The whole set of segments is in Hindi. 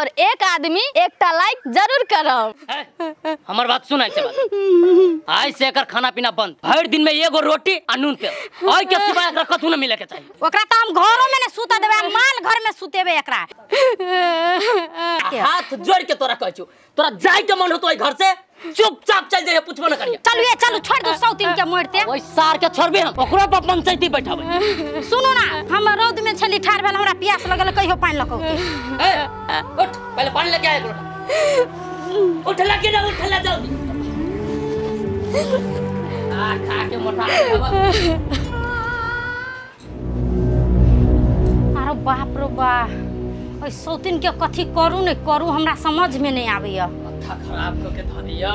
और एक आदमी एकटा लाइक जरूर करब। हमर बात सुनाई छे बात। आज से एकर खाना पीना बंद। हर दिन में एगो रोटी आ नून तेल। ओइ के सिवाय एकरा कथु न मिले के चाहिए। ओकरा त हम घरों में न सुते देबे, माल घर में सुतेबे एकरा। हाथ जोड़ के तोरा कहछु, तोरा जाय के मन हो तो ओइ घर से चुपचाप चल जाइए, पूछबो न करिए। चलू छोड़ दो सौतीन के मोड़ते। ओइ सार के छोड़बे हम, ओकरो पर पंचायती बैठाबे। सुनो ना, हम रौद में छली ठाड़ भेल, हमरा प्यास लगल, कहियो पानी लको के। उठ, पहले पानी लेके आ एक लोटा। उठ लगे ना, उठ ले जल्दी। खा के मोटा अरे बाप रे बाप, ओइ सौतीन के कथी करू न करू हमरा समझ में नहीं आबैया। माथा खराब करके ध दिया।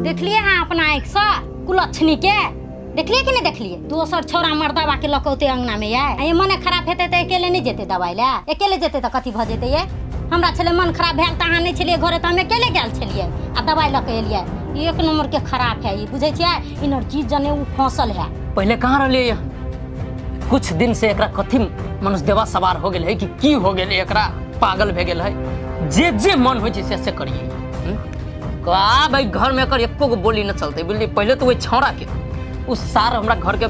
देखलिए हाँ अपना एक सा कुलछनी के, देखलिए कि नहीं देखलिए? दोसर छोरा मर्दा बाकी लकौते अंगना में ये मने खराब हेते त अकेले नहीं जेते दवाई ले, अकेले जेते त कथी भ जेते ये? हमरा छले मन खराब भेल त अहाँ नहीं छलिए घरे त हम अकेले गेल छलिए आ दवाई लके एलिए। एक नंबर के खराब है ये, बुझै छियै? इनर चीज जने उ फसल है। पहले कहां रहलिए ये? कुछ दिन से एकरा कथी मनुष्य देवा सवार हो गेल है कि की हो गेल एकरा? पागल भे गेल है। जे मन हो छै से करिए। का भाई घर में एकर एको गो बोली न चलते। बुझली पहले तो वही छौड़ा के उस सार हमरा घर के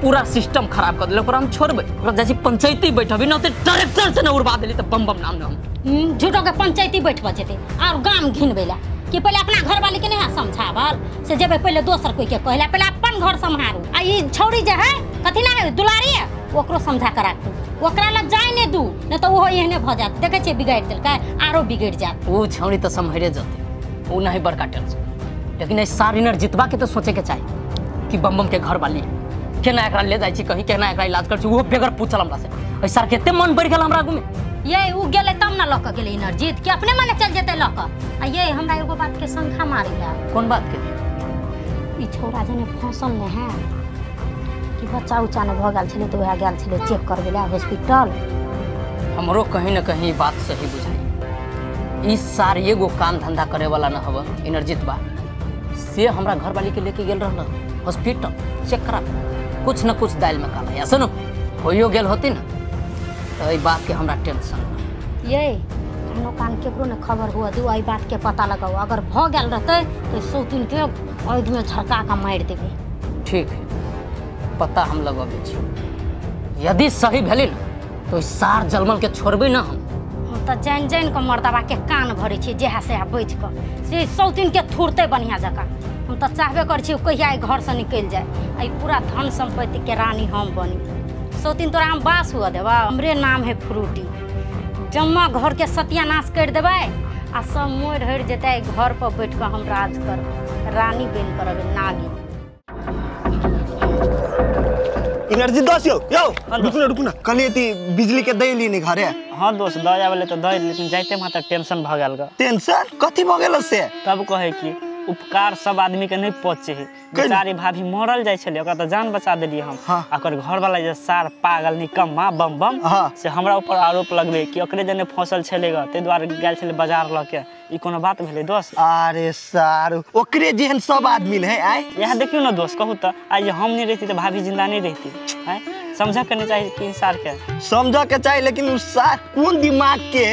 पूरा सिस्टम खराब कर देलक। हम छोड़बे ओकरा जैसी पंचायती बैठबी न, डायरेक्टर से न उड़वा देली त बम बम नाम न हम झूठो के पंचायती बैठब जेते और गाम घिनबेला कि पहले अपना घर वाले के नहीं समझावल से जेबे पहले दोसर कोई के कहला, पहले अपन घर संभारू। आ ई छौड़ी जे है कथी ना है दुलारी है, ओकरो समझा कर राखू, ओकरा लग जाय ने दू न त ओहो एहने भ जात। देखे छे बिगाड़ देलकै, आरो बिगड़ जात। ओ छौड़ी त संभरे जते, ओ नहीं बड़का टेंशन। लेकिन ए सारिनर जितबा के तो सोचे के चाहिए कि बम बम के घर वाली केना एकरा ले जाय छी, कहीं केना एकरा इलाज कर छी, वो बेगर पूछल हमरा से। ए सर केते मन बढ़ गेल हमरा आगू में। ये उ गेले तब ना लक गेले इनरजीत कि अपने मने चल जेते लक। आ ये हमरा एगो बात के शंका मारेला। कौन बात के? ई छोरा जने फसल ने है कि बच्चा उच्चा ने भ गेल छले त वह गेल छले चेक करबेला हॉस्पिटल। हमरो कहीं न कहीं बात सही बुझाई। ई सार एगो काम धंधा करे वाला न हव इनरजीत बा से हमरा घर वाली के लेके गेल रहल हॉस्पिटल चेक करा। कुछ न कुछ दाल में काला या सुनो होइयो गेल होती न तो ई बात के हमरा टेंशन। ये कानो कान केकरो ने खबर हुआ दू, ई बात के पता लगाओ। अगर भ गेल रहते तो सौतीन के ओद में झरका का मार देबे। ठीक है, पता हम लगाबे छी। यदि सही भेली न तो सार जलमल के छोड़बे न हम त जान जान के मर्दबा के कान भरे छी जेहा से बैठ क से सौतीन के थुरते बढ़िया जका। हम त चाहबे कर छी कहिया घर से निकल जाए, आई पूरा धन संपत्ति के रानी हम बनी। सौतीन तोरा हम बास हुआ देबा, हमरे नाम है फ्रूटी। जम्मा घर के सत्यानाश कर देबे आ सब मोड़ हट जेते, घर पर बैठ के हम राज कर रानी बन करबे नागी। एनर्जी दोस्त यो रुकू ना कल बिजली के दे ली घरे। हाँ दोस्त द जावले तो द, लेकिन जाते मात्र टेंशन भ गेल। टेंशन कथी भ गेल से? तब कहे कि उपकार सब आदमी के नहीं पहुंचे है। बेचारी भाभी मरल जाय छले, ओकरा त जान बचा देलिए हम। ओकर घर वाला जे सार पागल निकम्मा बम बम से हमरा ऊपर आरोप लगबे कि ओकरे जने फसल छलेगा ते द्वारा गेल छले बाजार लके। ई कोनो बात भेले दोस्त? अरे सार ओकरे जेहन सब आदमी है आय। यहाँ देखियो ना दोस्त, कहू त आज हम नहीं रहती तो भाभी जिंदा नहीं रहती है। समझा करने चाहिए कि इंसान के समझा के चाहिए, लेकिन उस सार कौन दिमाग के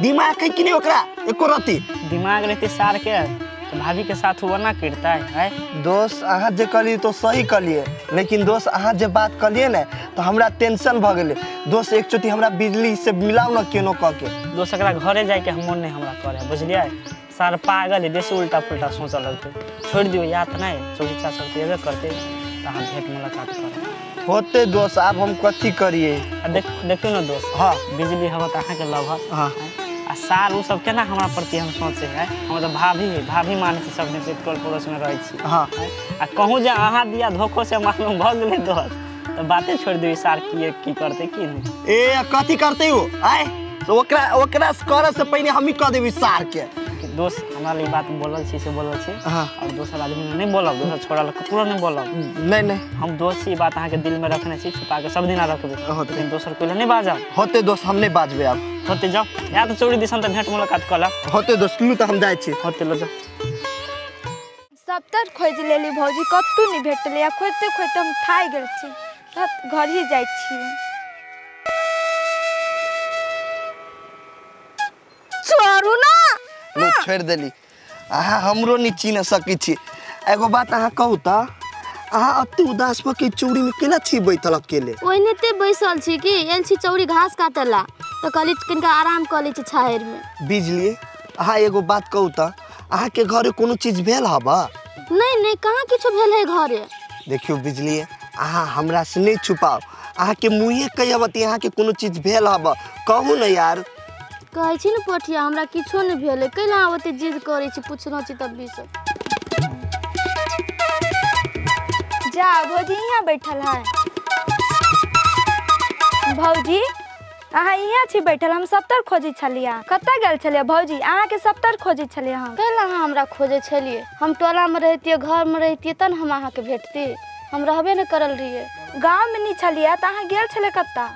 दिमाग है कि नहीं ओकरा एको रति दिमाग रहते सार के तो भाभी के साथ हुआ ना करता है। दोस्त अहाँ जे कलिए तो सही कलिए, लेकिन दोस्त अहाँ जे बात कलिए ना तो हमरा टेंशन भ गेले। दोस्त एक चोटी हमरा बिजली से मिलाओ ना केनो क के। दोस्त एकरा घरे जाए के हम मन नहीं हमरा करे, बुझलिए? सार पागल है, जैसे उल्टा पुल्टा सोचा लगते। छोड़ दियो याद नहीं, चोरी चाचा एबे करते त हम भेंट मुलाकात कर होते दोस्त। अब हम कथी करिए? देखियो ना दोस्त, हाँ बिजली हवा त अहाँ के लव हाँ आ सार उ सब केना हमरा प्रति हम सोचे है। हम तो भाभी माने से सब से टोल पड़ोस में रहे छी। हाँ आ कहूँ जे अहाँ दिया धोखो से मालूम भ गेले दोस्त तो बातें छोड़ दियो। सार की करते की नहीं ए कथी करते हो आय? तो ओकरा करे से पहले हम ही कह देबी सार के। दोस्त हमरा लिए बात बोलल छी से बोलल छी। हाँ और दोसर आदमी ने नहीं बोलब, दोसर छोड़ा लोग ककरो नहीं बोलब। नहीं हम दोस्त ई बात अहाँ के दिल में रखने छी, छुपा के सब दिन रखबे, लेकिन दोसर कोई नहीं बाजा होते दोस्त। हम नहीं बाजबे अब। होते जाओ या तो चोरी दिसन त भेंट मुलाकात कला होते दोस्त। लू तो हम जाय छी। होते लो जाओ। सब तर खोज लेली भौजी, कतू नहीं भेटले। खोजते खोजते हम थाई गेल छी, घर ही जाय छी। छोड़ देली अहाँ हमरो नहीं चिन्ह सकै छी एगो बात अहाँ कहू त अहाँ अति उदास भ के चौड़ी में केना छी बैठल अकेले ओइने ते बैसल छी कि एल छी चौड़ी घास काटला तो कहली कनिका आराम कर ली छी छाहर में बिजली अहाँ एगो बात कहू त अहाँ के घरे कोनो चीज भेल हबा नहीं कहाँ किछो भेल है घरे देखियो बिजली अहाँ हमरा से नहीं छुपाओ अहाँ के मुँहे कहब अहाँ के कोनो चीज भेल हबा कहू न यार कहै छी न पोठिया हमरा किछो नहीं भेल है कैला ओते जिद करै छी पूछनो छी तब भी सब जा भौजी यहाँ बैठल है भौजी अहाँ यहाँ छी बैठल हम सबतर खोजी छलिए कतऽ गेल छलिए भौजी अहाँ के सबतर खोजी छलिए हम कैला अहाँ हमरा खोजे छलिए हम टोला में रहतिए घर में रहतिए तन हम अहाँ के भेटती हम रहबे न करल रहिए गाँव में नहीं छलिए त अहाँ गेल छले कत्ता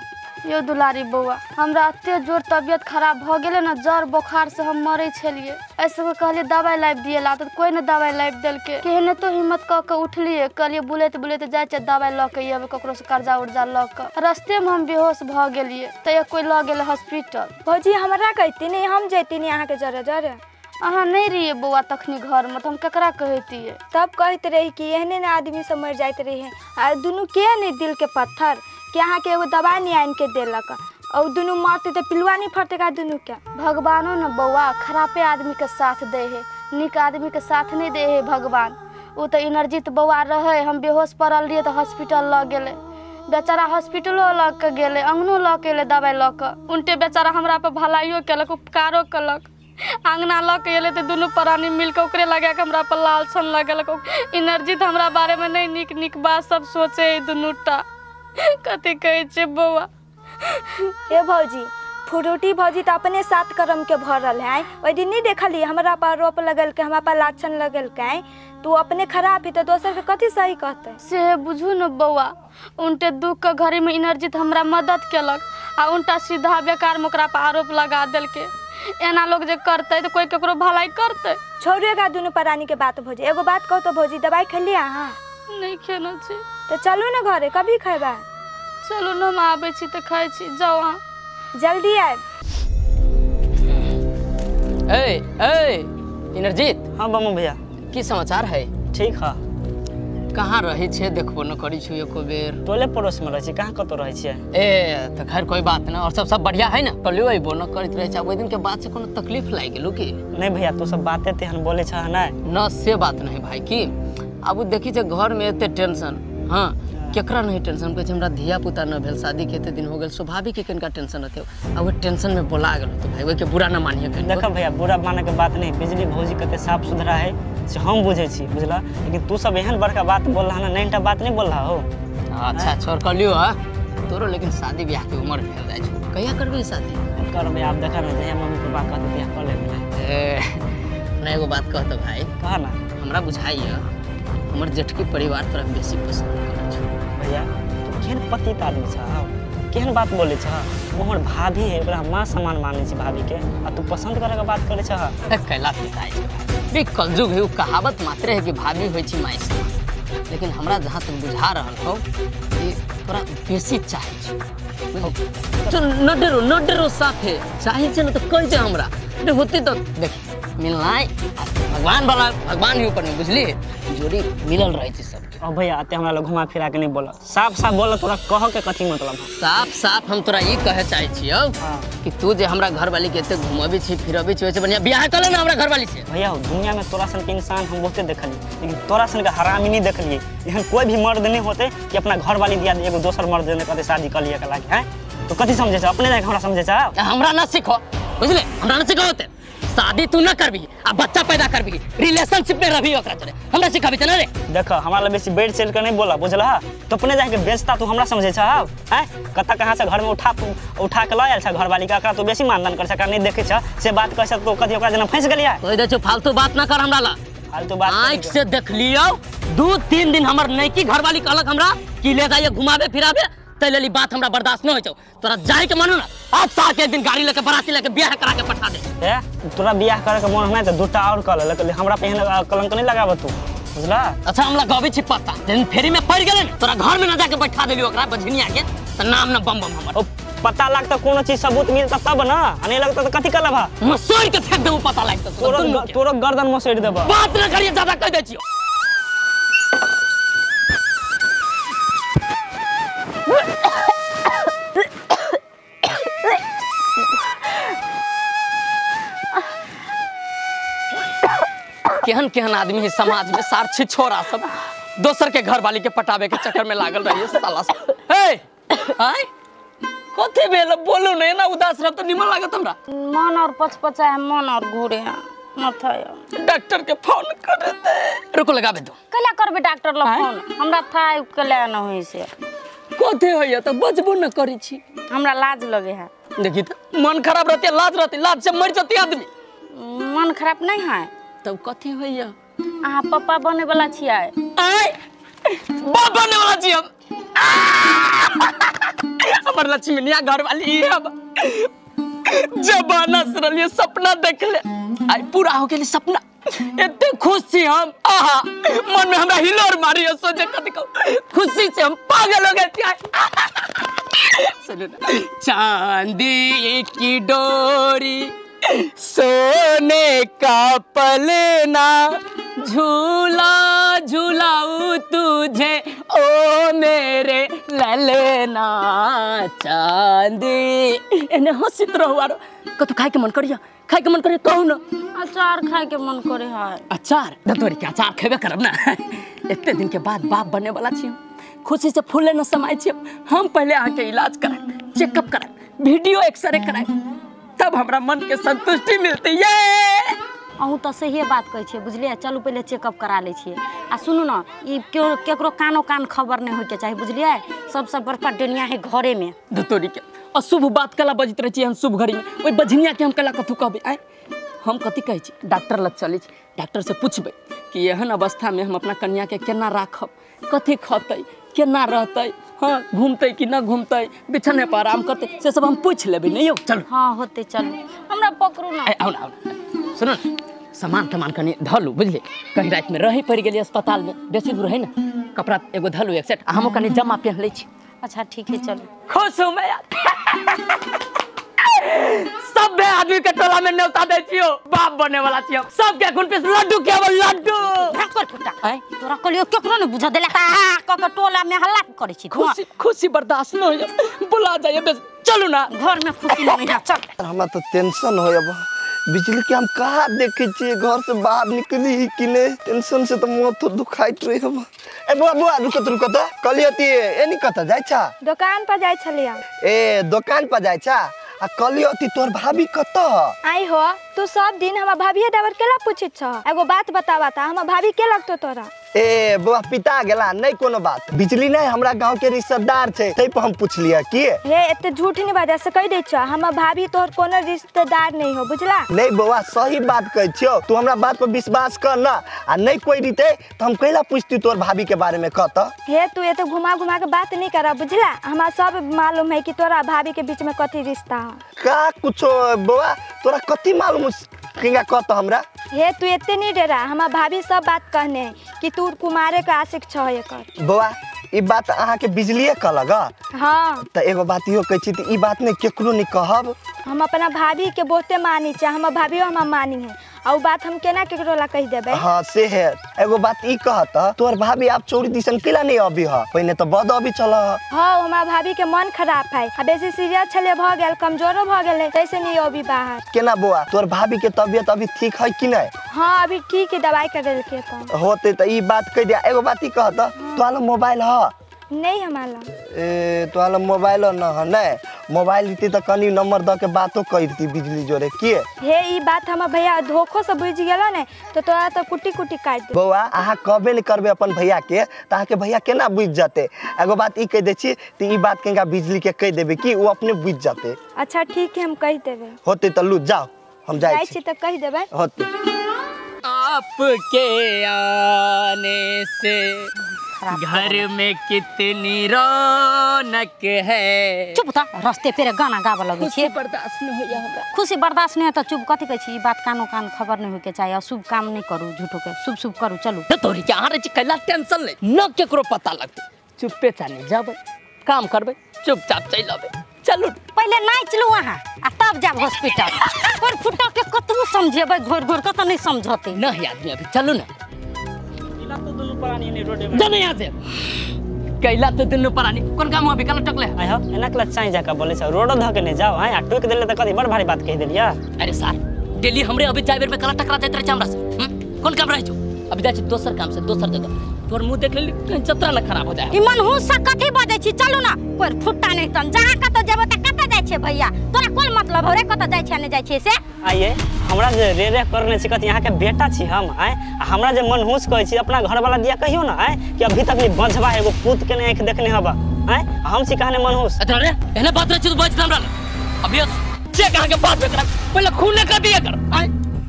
यो दुलारी बउआ हमरा अत्ते जोर तबियत खराब भ गेले न जर बुखार से हम मरे छलिए ऐसे को कहलिए दवाई लाइब दिए ला त कोई न दवाई लाइब देल के केहने तो हिम्मत क के उठलिए कहलिए बुलेत बुलेत जाय छ दवाई ल के अब ककरो से कर्जा उर्जा ल के रास्ते में हम बेहोश भ गेलिए त कोई ल गेल हॉस्पिटल भौजी हमरा कहती नहीं हम जैती नहीं अहाँ के जरे जरे अहाँ नहीं रहिए बउआ तखनी घर में तो हम ककरा कहती तब कहते रही कि एहने न आदमी सब मर जाते रहे आ दुनू के नहीं दिल के पत्थर कि अहाँ के एगो दवाई नहीं आन के देलक और दुनू मरते तो पिलुआ नहीं फरते का दुनू के भगवानो न बउआ खराबे आदमी के साथ दे है निक आदमी के साथ नहीं दे है भगवान वो तो एनर्जित बउआ रहे हम बेहोश पड़ल रहिए तो हॉस्पिटल ल गेले बेचारा हॉस्पिटलो ल के गेले अंगनो ल के दवाई ल के उनटे बेचारा हमरा पे भलाइयो केलक उपकारो केलक अंगना ल के एले तो दुनू प्राणी मिल के ओकरे लगा के हमरा पर लाल सन लगलक एनर्जित हमरा बारे में नहीं निक निक बात सब सोचे दुनूटा कथी कहे छे बउआ ए भौजी फ्रूटी भौजी तो अपने सात कर्म के भरल है ओइ दिन नहीं देखली हमरा पर आरोप लगल के हमरा पर लाछन लगल के तू अपने खराब ही तो दोसर के कथी सही कहते से बुझू न बउआ उनटे दुख के घड़ी में एनर्जित हमरा मदद केलक आ उनटा सीधा बेकार में ओकरा पर आरोप लगा देल के एना लोग जे करते तो कोई केकरो भलाई करते छोड़िएगा दोनों प्राणी के बात भौजी एगो बात कहू तो भौजी दवाई खेलिए अहाँ नहीं खेनो छी तो चलू न घरे कभी खेबा चलू न हम आबै छी त खाइ छी जाओ अहाँ जल्दी आए ए एनर्जित हाँ बमू भैया की समाचार है ठीक है कहाँ रही छे देखबो न करी छु एको बेर टोले पड़ोस में रही छी कहाँ कतो रही छी ए तो खैर कोई बात ना और सब बढ़िया है ना कलियो अइबो न करत रहे छ ओइ दिन के बाद से कोनो तकलीफ लाग गेलो की नहीं भैया तू सब बातें तेहन बोले छ ना न से बात नहीं भाई की अब देखी छे घर में एते टेंशन हाँ केकरा नहीं टेंशन कहै छै हमरा धिया पुता न भेल शादी के एते दिन हो गेल स्वाभाविक कनिका टेंशन रहते अब वो टेंशन में बोला गेल तो भाई ओइ के बुरा न मानिए देखो भैया बुरा माने के बात नहीं बिजली भौजी कते साफ सुथरा है से हम बुझे छी बुझला लेकिन तू सब एहन बड़का बात बोल रहा ना नैनटा बात नहीं बोल रहा हो अच्छा छोड़ कर लियो हां तोरो लेकिन शादी ब्याह के उम्र भेल जाय छै कहिया करबे शादी करबे आप देखा ना जहिया मम्मी के बात कहते ब्याह कर लेबे ए ना एगो बात कहत भाई कहा ना हमरा बुझाइए हमर जेठकी परिवार तरफ बेसी पसंद करे छै भैया तू केहन पतित आदमी छ केहन बात बोले छ मोहर भाभी है ओकरा मां समान माने छी भाभी के आ तू पसंद करे के बात करे छ कैला पिताई छै कलजुग है कहावत मात्र है कि भाभी होइ छी माई से लेकिन हमरा जहाँ तक बुझा रहल हो कि तोरा बेसी चाहे छै तो न डरो साथे चाहे छै न तो कह जे हमरा होती तो देख मिलना भगवान ही ऊपर में बुझली जोड़ी मिलल रहे छै सब अब भैया आते हमरा लोग घुमा फिरा के नहीं बोला साफ साफ बोला तोरा कह के कथी मतलब है साफ हम तोरा ई कहे चाहे छियो कि तू जे हमरा घरवाली के एते घुमबी छी फिरबी छी ओसे बढ़िया बियाह कर ले ना हमरा घरवाली से भैया दुनिया में तोरा सन के इंसान हम बहुते देखली लेकिन तोरा सन के हरामी नहीं देखलिए एहन कोई भी मर्द नहीं होते कि अपना घरवाली दिया एगो दोसर मर्द ने कहते शादी कर लिया के लागे हैं तो कथी समझे छ अपने जाके हमरा समझे छ हमरा ना सिखो बुझले हमरा ना सिखाओते शादी तू न करबी आ बच्चा पैदा करबी रिलेशनशिप में रहबी ओकरा चले हमरा सिखाबी त ना रे देख हमरा बेसी बेड सेल के नहीं बोला बुझला तो अपने जाके बेचता तू हमरा समझे छ हैं कता कहां से घर में उठा के ल आयल छ घरवाली का तू बेसी मानदान कर सका नहीं देखे छ से बात कह सक तो कथी ओकरा जना फंस गेलिया कोई दे छ फालतू बात ना कर हमरा ला फालतू बात आंख से देख लियो 2-3 दिन हमर नैकी घरवाली कहलक हमरा कि ले जाइए घुमावे फिरावे तै लेली बात हमरा बर्दाश्त न होय छौ तोरा जाय के मन ना अब साल के एक दिन गाड़ी लेके बराती लेके बियाह करा के पठा दे तोरा बियाह करे के मन है त दूटा और कर ले हमरा पे कलंक नहीं लगाव तू बुझला अच्छा हम लगावे छी पता जन फेरी में पड़ गेले तोरा घर में न जाके बैठा देली ओकरा बझनिया के त नाम न बम बम हमर पता लगता कोनो चीज सबूत मिलता तब ना, नहीं लगता तो कथी करब? मसोड़ के फेंक देबो पता लगता तोरो गर्दन मसोड़ देबो। बात ना करिए, ज्यादा कह दै छियो। केहन केहन आदमी है समाज में, सारछी छोरा सब दोसर के घर वाली के पटावे के चक्कर में लागल रहिए साला सब। हे हाय कथी भेल बोलू नहीं ना, उदास रह तो निमन लागत हमरा। मन और पचपचा है, मन और घूरे है माथा। डॉक्टर के फोन कर दे। रुको लगाबे दो। कला करबे डॉक्टर लो फोन? हमरा था कला न होई से। कथी होइया त बजबो न करी छी। हमरा लाज लगे है। देखी त मन खराब रहती, लाज रहती, लाज से मर जाती आदमी। मन खराब नहीं है तब कथी होइया? अहाँ पापा बने वाला छियै। आय बाप बने वाला छी हम। हमर लक्ष्मीनिया घर वाली अब जबाना सरलिए सपना देख ले, आई पूरा हो गेली सपना। एते खुश छी हम, आहा मन में हमरा हिलोर मारी सोचे कथी कहू, खुशी से हम पागल हो गए थे। सुनो ना, चांदी की डोरी सोने का पलना, झूला झूलाऊ तुझे ओ मेरे ललना। चांदी एने हंसित रहो आरो कतु खाए के मन करिया, खाए के मन करे कहू ना। अचार खाए के मन करे है। अचार दतोरी के अचार खेबे करब ना। इतने दिन के बाद बाप बनने वाला छी, खुशी से फूले न समाये छी। हम पहले आके इलाज कराए, चेकअप कराए, वीडियो एक्सरे कराए, तब हमरा मन के संतुष्टि मिलती है। अहूँ तो सही बात कहे छे, बुझलिए। चलू पहले चेकअप करा ले छिए। आ सुनू ना, ई केकरो कानो कान खबर नहीं होके चाहिए, बुझलिए। सबसे बड़का दुनिया है घरे में। दतोरी के अशुभ बात कला बजित रहे छी हम शुभ घड़ी में, ओई बझनिया के हम कला कथु कहबे। आय हम कथी कहै छी, डॉक्टर लग चलै छी, डॉक्टर से पूछबे कि एहन अवस्था में हम अपना कन्या के केना राखब, कथी खतै, केना रहतै, हाँ घूमते कि ना घूमते, बिछने पर आराम करते, से सब हम पूछ लेबे। नहीं हो चलो। हाँ होते चलो, हमरा पकड़ू ना। आओ ना, सुनो ना, सामान तमान कनी धलू, बुझले। कहीं रात में रही पड़ गेली अस्पताल में, बेसी दूर है ना, कपड़ा एगो धलू एक सेट, हमो कनी जमा पहन ले छी। अच्छा ठीक है चलो। खुश हूँ मैं। सब आदमी के टोला में न्योता दे छियो, बाप बने वाला छियो। सब के खून पे लड्डू के वो लड्डू। भाकर फुटा है तोरा कलियो केकरो ने बुझा देला का क टोला में हल्ला करे छी। खुशी खुशी बर्दाश्त न होय, बुला जाइए बस चलू ना। घर में खुशी नहीं है, चल। हमरा तो टेंशन होय, अब बिजली के हम कहाँ देखे छी, घर से बाहर निकली ही कि नहीं। टेंशन से तो मुंह तो दुखाइत रही हम। ए बुआ बुआ रुको तो कलियती एनी कत जाय छा? दुकान पर जाय छलिया। ए दुकान पर जाय छा? आ कलियती तोर भाभी कत आई हो? तू सब दिन हम भाभी डाबर केला पूछित छ? एगो बात बतावा ता, हम भाभी के लगतो तोरा? ए बुआ पिता गेला, नहीं कोनो बात। बिजली नहीं हमरा गांव के रिश्तेदार छे, तै पे हम पूछ लिया कि हे एते झूठ नहीं बाजा से कह दे छ, हम भाभी तोहर कोनो रिश्तेदार नहीं हो, बुझला? नहीं बुआ सही बात कह छियो, तू हमरा बात पर विश्वास कर ना। आ नहीं कोई रीते तो हम कहला पूछती तोर भाभी के बारे में कहत। हे तू ये तो घुमा घुमा के बात नहीं करा, बुझला? हमरा सब मालूम है कि तोरा भाभी के बीच में कथी रिश्ता है। का कुछो बुआ तोरा कथी मालूम किंगा कहत हमरा? हे तू एते नहीं डरा, हमार भाभी सब बात कहने कि तू कुमारे के आशिक छ एकर। बुआ ई बात अहाँ के बिजलीए कहलक? हाँ त एगो बात इहो कहै छी त ई बात नहीं केकरो नहीं कहब। हम अपना भाभी के बहुते मानी छ, हम भाभी हम मानी है, और बात हम केना केकरो ला कह देबे? हाँ से है। एगो बात ई कहत तोर भाभी आप चोरी दिसन किला नहीं अभी ह, पहिने तो बद अभी चल। हाँ हमार भाभी के मन खराब है, आ बेसी सीरियस छले भ गेल, कमजोरो भ गेले, तैसे नहीं अभी बाहर। केना बुआ तोर भाभी के तबियत अभी ठीक है कि नहीं? हाँ अभी ठीक है, दवाई कर के तो होते त ई बात कह दिया। एगो बात ई कहत तोला मोबाइल ह? नहीं हमारा। ए तोला मोबाइल न ह? नहीं मोबाइल रीती तो कनी नंबर द के बातो कह दी बिजली जोरे किए। हे ई बात हम भैया धोखो से बुझ गेलो ने, तो तोरा तो कुटी कुटी काट दे। बउआ अहाँ कहबे नहीं करबे अपन भैया के त अहाँ के भैया केना बुझ जाते? एगो बात ई कह दे छी त ई बात केगा बिजली के कह देबे कि वो अपने बुझ जाते। अच्छा ठीक है हम कह देबे। होते त लू जाओ हम जाय छी त कह देबे। होते आपके आने से घर में कितनी रौनक है। चुप था, रास्ते पे गाना गावे लगे छे। बर्दाश्त न होया हमरा। खुशी बर्दाश्त नहीं है तो चुप कथी कह छी? ई बात कानो कान खबर नहीं होके चाहिए, शुभ काम नहीं करू, झूठो के शुभ शुभ करू। चलू तोरी के आरे छी कैला टेंशन ले, न केकरो पता लगते, चुप्पे चाने जाबे, काम करबे, चुपचाप चल आबे। चलू पहले नाच लू वहाँ आ तब जाब हॉस्पिटल। पर फुटा के कतबो समझेबै घोर घोर कत नहीं समझते। नहीं आदमी अभी चलू ना। इला तो दोनों प्राणी ने रोडे में जाने यहाँ से कैला तो दिन परानी कौन काम अभी कल टकले आय हो एना क्लच चाहि जाका बोले छ रोडो धके ने जाओ हां टोक देले त कथि बड़ भारी बात कह देलिया। अरे सर डेली हमरे अभी जाय बेर पे कला टकरा जात रहे हमरा से कौन काम रह जो अभी जाय छी दोसर काम से दोसर जगह तोर मुंह देख लेली कहीं जतरा न खराब हो जाए। ई मनहूस से कथि बजै छी चलू ना कोई फुट्टा नहीं तन जहां कत जेबो त कत जाय छे भैया तोरा कोन मतलब हो रे कत जाय छे नहीं जाय छे से। आइए हमरा जे रे करने छी कथि यहाँ के बेटा छी हम आय हमरा जे मनहूस कहै छी अपना घर वाला दिया कहियो ना आय कि अभी तक नहीं बंझवा एगो पूत के नहीं आंख देखने हबा आय हम छी कहने मनहूस। अच्छा रे एने बात रह छी तो बज हमरा अभी चेक कहां के बात में कर पहले खून कर दिया कर आय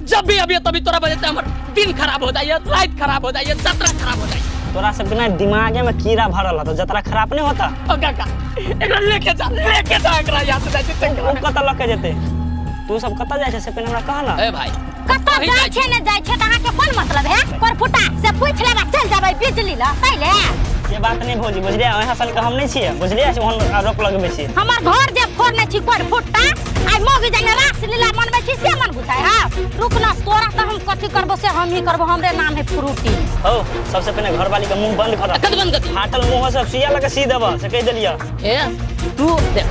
जब भी अभी तभी तोरा वजह से हमर दिन खराब हो जाए रात खराब हो जाए जतरा खराब हो जाए। तोरा सब बिना दिमागे में कीड़ा भरल तो जतरा खराब नहीं होता। ओ काका एकरा लेके जा एकरा याद से जाय छै वो कत लके जेते तू सब कत जाय छै से पहले हमरा कह ना। ए भाई कत जाय छे ने जाय छे त अहाँ के कोन मतलब है पर फुटा से पूछ लेबा चल जाबै बिजली ल पहले। ये बात नहीं भौजी बुझलिए यहाँ साल के हम नहीं छिए बुझलिए से हम आरोप लगबे छी। हमर घर जे फोड़ने छी पर फुटा आई मोगी जाने रास लीला मनबै छी से मन बुझाय हां रुक ना तोरा त हम कथि करबो से हम ही करबो हमरे नाम है फ्रूटी। हो सबसे पहले घर वाली का मुंह बंद कर कद बंद कर फाटल मुंह से सुइया लगे सी देबा से कह देलिया। ए तू देख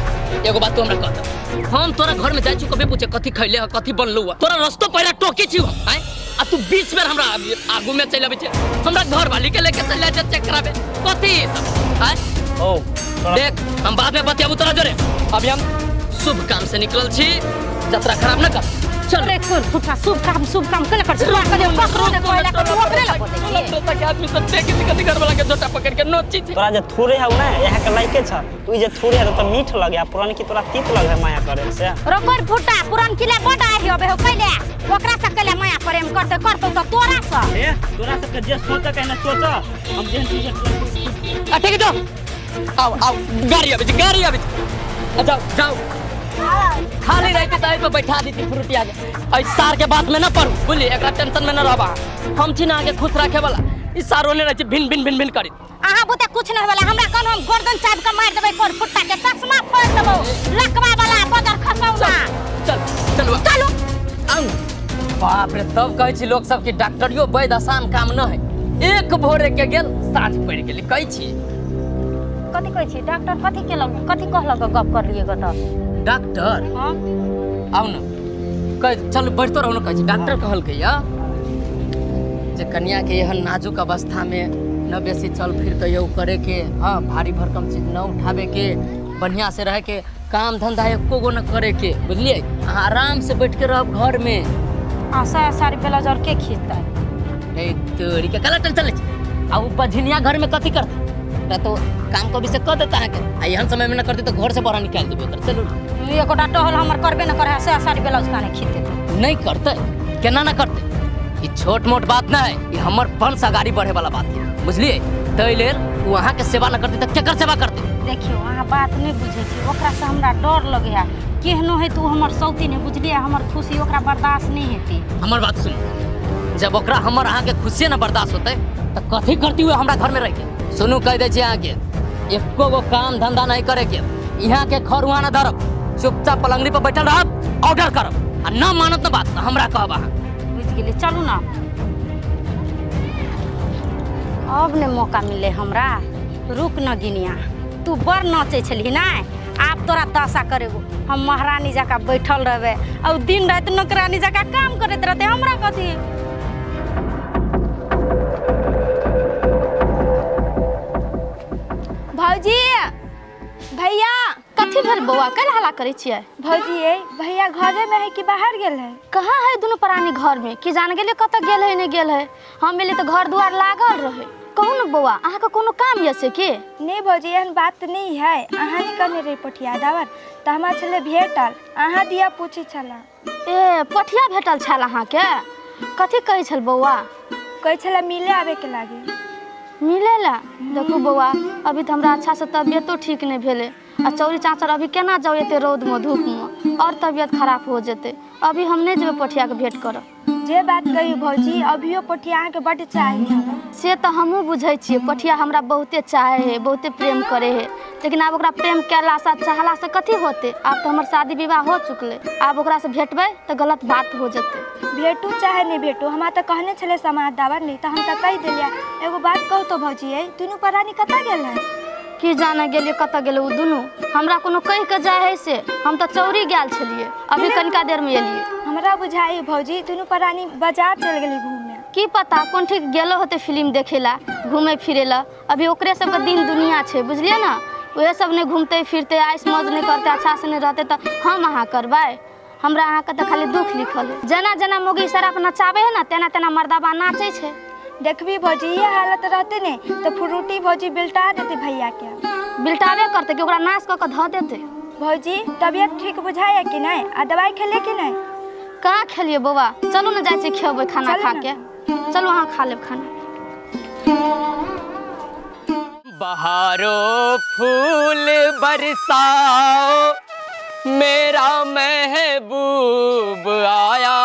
एगो बात तू हमरा कह हम तोरा घर में जाय छु कबे पूछे कथि खैले ह कथि बनलौ तोरा रस्तो पहले टोके छी आय आ तू 20 बेर हमरा आगू में चल आबे छे हमरा घर वाली के लेके चल जा चेक कराबे कथि आय ओ देख हम बाद में बतियाबू तोरा जोरे अभी हम शुभ काम से निकलल छी जतरा खराब न कर चल रे कोन फुटा शुभ काम कले कर तोरा कले पकड़ो ने कोइला के ओकरे ल तो तक आदमी सब देख किसी घर वाला के जोटा पकड़ के नोची छी तोरा जे थोड़े है ना यहाँ के लाइके छ तू जे थोड़े है तो मीठ लगे पुरान की तोरा तीत लगे माया करे से रोकर फुटा पुरान किले बड आही होबे हो पहले ओकरा से कले माया प्रेम करते करतो त तोरा से ए तोरा सब के जे सोच के ना सोच हम जेहन चीज आ ठीक है तो आओ गाड़ी अभी जाओ खाली रहते तो पे बैठा दी थी फ्रूटी आगे ऐ सार के बात में ना पड़ू बुझली एकरा टेंशन में ना रहबा हम छी ना आगे खुश रखे वाला ई सारो ने रहे भिन भिन करी आहा बुते कुछ नहीं वाला हमरा कोन हम गर्दन चाप के मार देबै कोन फुट्टा के चश्मा फोड़ देबो लकवा वाला बदर खसौना चलो बाप रे तब कहै छी लोग सब की डॉक्टरियो वैद आसान काम न है एक भोरे के गेल साँझ पड़ गेल कहै छी कथि कहै छी डॉक्टर कथि केलक कथि कहलक गप कर लिए गत डॉक्टर हां आउ न कह चल बैठतो रहू न कहै छी डॉक्टर कहल के या जे कन्या के एहन नाजुक अवस्था में न बेसी चल फिर कहियो करे के हां भारी भरकम चीज न उठावे के बढ़िया से रहे के काम धंधा एको गो न करे के बुझलिए आराम से बैठ के रह घर में आशा सारी ब्लाउज और के खींचता ए तोरी के कला चल आ ऊ बझनिया घर में कथि करत तो काम को भी से कर देता है के आ एहन समय में न करते तो घर से बाहर निकाल देबे कर चलो एकोटा टहल हमर करबे न करे से सारी ब्लाउज काने खींचते नहीं करते केना ना करते ये छोट मोट बात ना है ये हमर वंश आगाड़ी बढ़े वाला बात है बुझलिए तै लेल वहां के सेवा न करते त केकर सेवा करते देखियो वहां बात नहीं बुझे छी ओकरा से हमरा डर लगे है केहनो है तू हमर सौती ने बुझलिए हमर खुशी ओकरा बर्दाश्त नहीं हेती हमर बात सुन जब ओकरा हमर अहाँ के खुशी न बर्दाश्त होते त कथि करती हुए हमरा घर में रह के सुनू कह दे छी अहाँ के एको गो काम धंधा नहीं करे के यहाँ के खरुआ न धरब चुपचाप पलंगड़ी पर बैठल रहब ऑर्डर करब आ न मानत न बात हमरा कहब अहाँ बुझ गेली चलू ना अब ने मौका मिले हमरा रुक न गिनिया तू बड़ नाचे छली ना आप तोरा दशा करेगो हम महारानी जका बैठल रहबे और दिन रात नौकरानी जका काम करते रहते हमरा कथी भौजी भैया कथी भेल बौआ कल हला करे छियै भौजी भैया घरे में है कि बाहर गेल है कहाँ है दोनों प्राणी घर में कि जान गेले कत गेल है नहीं गेल है हम मिले तो घर दुआर लागल रहे कहू न बौआ अहाँ के कोनो काम ये से के नहीं भौजी एहन बात नहीं है अहाँ नहीं करने रही पठिया दावर तो हमार छले भेटल अहाँ दिया पूछी छला ए पठिया भेटल छल अहाँ के कथी कहै छल बौआ कहै छला मिले आवे के लागे मिले ला देखू बौआ अभी तो हमरा अच्छा से तबियतो ठीक नहीं भेले आ चौरी चाचर अभी केना जाओ एते रौद में धूप में और तबियत खराब हो जेते अभी हम नहीं जेबे पठिया के भेंट करब जे बात कही भौजी अभियो पोठिया के बड़ चाहिए से तो हमहूँ बुझे छिए पोठिया हमरा बहुते चाहे है बहुते प्रेम करे है लेकिन अब ओकरा प्रेम कैला से चाहला से कथी होते। अब तो हमर शादी विवाह हो चुकले अब ओकरा से भेटबै तो गलत बात हो जते। भेटू चाहे नहीं भेटू हमरा तो कहने छले समाज दावर नहीं तो हम तो कह दिलिया। एगो बात कहू तो भौजी है दुनू परानी कता गेल है की जाने गेलिए कत गेल उ दुनू हमरा कोनो कह के जाए है से हम तो चौरी गेल छलिए अभी कनिका देर में एलिए। हमरा बुझाई भौजी दुनू परानी बाजार चल गेली घूमे की पता कौन ठीक गेलो होते फिल्म देखेला घूमे फिरेला अभी ओकरे सबके दिन दुनिया छे बुझलिए ना वह सब ने घूमते फिरते आइस मौज नहीं करते अच्छा से नहीं रहते तो हम अहाँ करबै हमरा अहाँ के तो खाली दुख लिखल है। जना जना मोगी शराब नचाबे है ना तेना तेना मर्दाबा नाचे छे। देखबी भौजी ये हालत रहते ने तो फ्रूटी भौजी बिल्टा देते भैया के बिल्टावे करते कि ओकरा नाश क के ध देते। भौजी तबियत ठीक बुझाया कि नहीं आ दवाई खेले कि नहीं? कहाँ खेलिए बौआ चलू ना जाए खेबै खाना खा के चलो अहाँ खा लेब खाना। बहारो फूल बरसाओ मेरा महबूब आया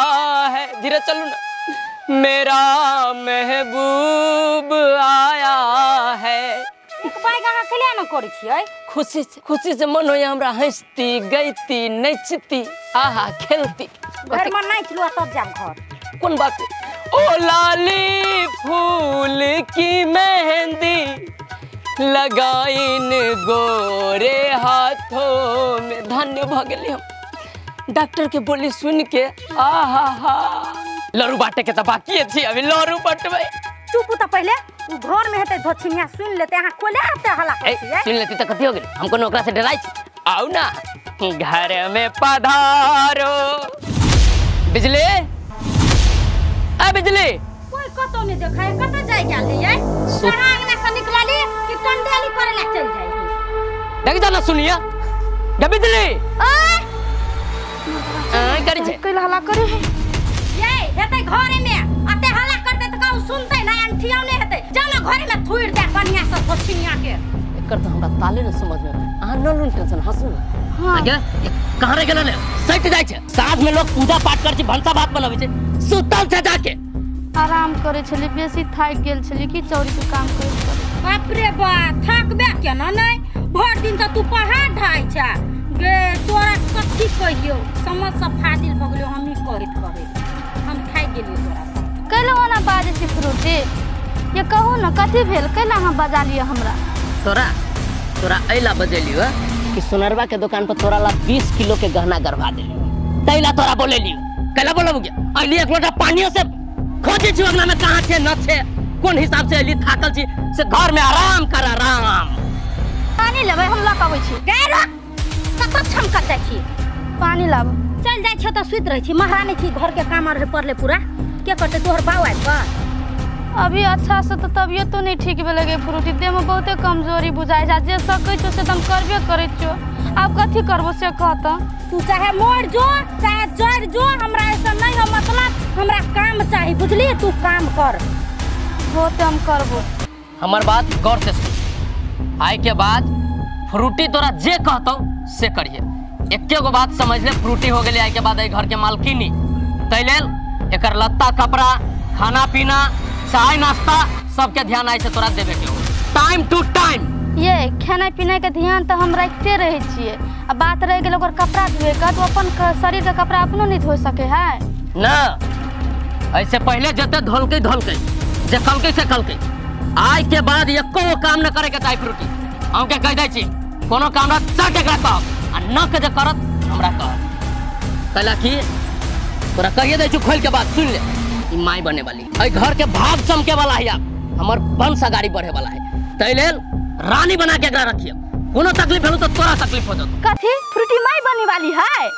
है। धीरे चलो ना। मेरा महबूब आया है। खुशी से मन हो हमरा हंसती गईती नचती आहा खेलती घर में नहीं चलो तब जाम घर कौन बात ओ लाली फूल की मेहंदी लगाइन गोरे हाथों में धन्य भगले हम डॉक्टर के बोली सुन के आहा हा लरू बाटे के तो बाकी थी अभी लरू बटवे चुप तो पहले घर में हेते धोछिया सुन लेते हां खोले आते हला सुन लेती तो कथी हो गेल हमको नौकरा से डराई आओ ना घर में पधारो बिजली आ बिजली कोई कतो नहीं देखा है कतो जाय गेल है सरांग में से निकलली कि कंडेली करे ला चल जाई देख जाना सुनिया ग बिजली आ करी छे कइला हला करे है ये हेते घरे में अते हला करते त कहू सुनते ना अंठिया ने हेते जाना घरे में थुइर दे कन्या सब धोछिया के एकर तो हमरा ताले न समझ में आ न लन टेंशन हंसू हां आगे कहां रे गेल ने सट जाय छे साथ में लोग पूजा पाठ कर छी भंसा भात बनावे छे सुतल छे जाके आराम करे छली बेसी थाक गेल छली की चौरी के काम करे बाप रे बा थकबे के ना नहीं भर दिन त तू पहाड़ ढाई छा गे तोरा कथि कहियो समझ सब फादिल भगलो हम ही कहत कहे हम खाइ गेलियो तोरा कैला ओना बाजे छी फ्रूटी ये कहू ना कथि भेल कैला हां बजा लियो हमरा तोरा ऐला बजेलियो कि सोनरवा के दुकान पर तोरा ला 20 किलो के गहना गरवा देलियो तैला तोरा बोलेलियो कैला बोलबो गे अली एक लोटा पानियो से खोजे छी अंगना में कहां छे न छे कोन हिसाब से अली थाकल छी से घर में आराम कर आराम पानी लेबै हम लकाबै छी गैर कत छमकते छी पानी लाब चल जाय छ त सुत रही छी महारानी छी घर के काम और परले पूरा के करते तोहर बाऊ आइ का अभी अच्छा से तो तबियत तो नहीं ठीक भेले गे फ्रूटी देह में बहुते कमजोरी बुझाय जा जे सकै छ से हम करबे करै छ अब कथि करबो से कहता तू चाहे मोर जो चाहे जड़ जो हमरा ऐसा नहीं हो मतलब हमरा काम चाहिए बुझली तू काम कर होते हम करबो हमर बात गौर से सुन आइ के बाद फ्रूटी तोरा जे कहतौ से करिए एके गो बात समझ ले फ्रूटी हो गेले आइ के बाद घर के मालकिनी तै लेल एकर लत्ता कपड़ा खाना पीना चाय नाश्ता सबके ध्यान आई से तोरा देबे के हो टाइम टू टाइम ये खाना पीना के ध्यान तो हम रखते रहे छिए अब बात रह गेल ओकर कपड़ा धोए का तो अपन शरीर के कपड़ा अपनो नहीं धो सके है ना ऐसे पहले जते धोलके जे कलके से कलके आज के बाद एको काम न करे के चाही फ्रूटी हम के कह दै छी कोनो काम न चट एकरा कह आ न के जे करत हमरा कह कहला कि तोरा कहिए दै छी खोल के बात सुन ले ई माई बने वाली है घर के भाग चमके वाला है हमर वंश गाड़ी बढ़े वाला है तै लेल रानी बना के एकरा रखिए कोनो तकलीफ भेल तो तोरा तकलीफ हो जत कथि फ्रूटी माई बने वाली है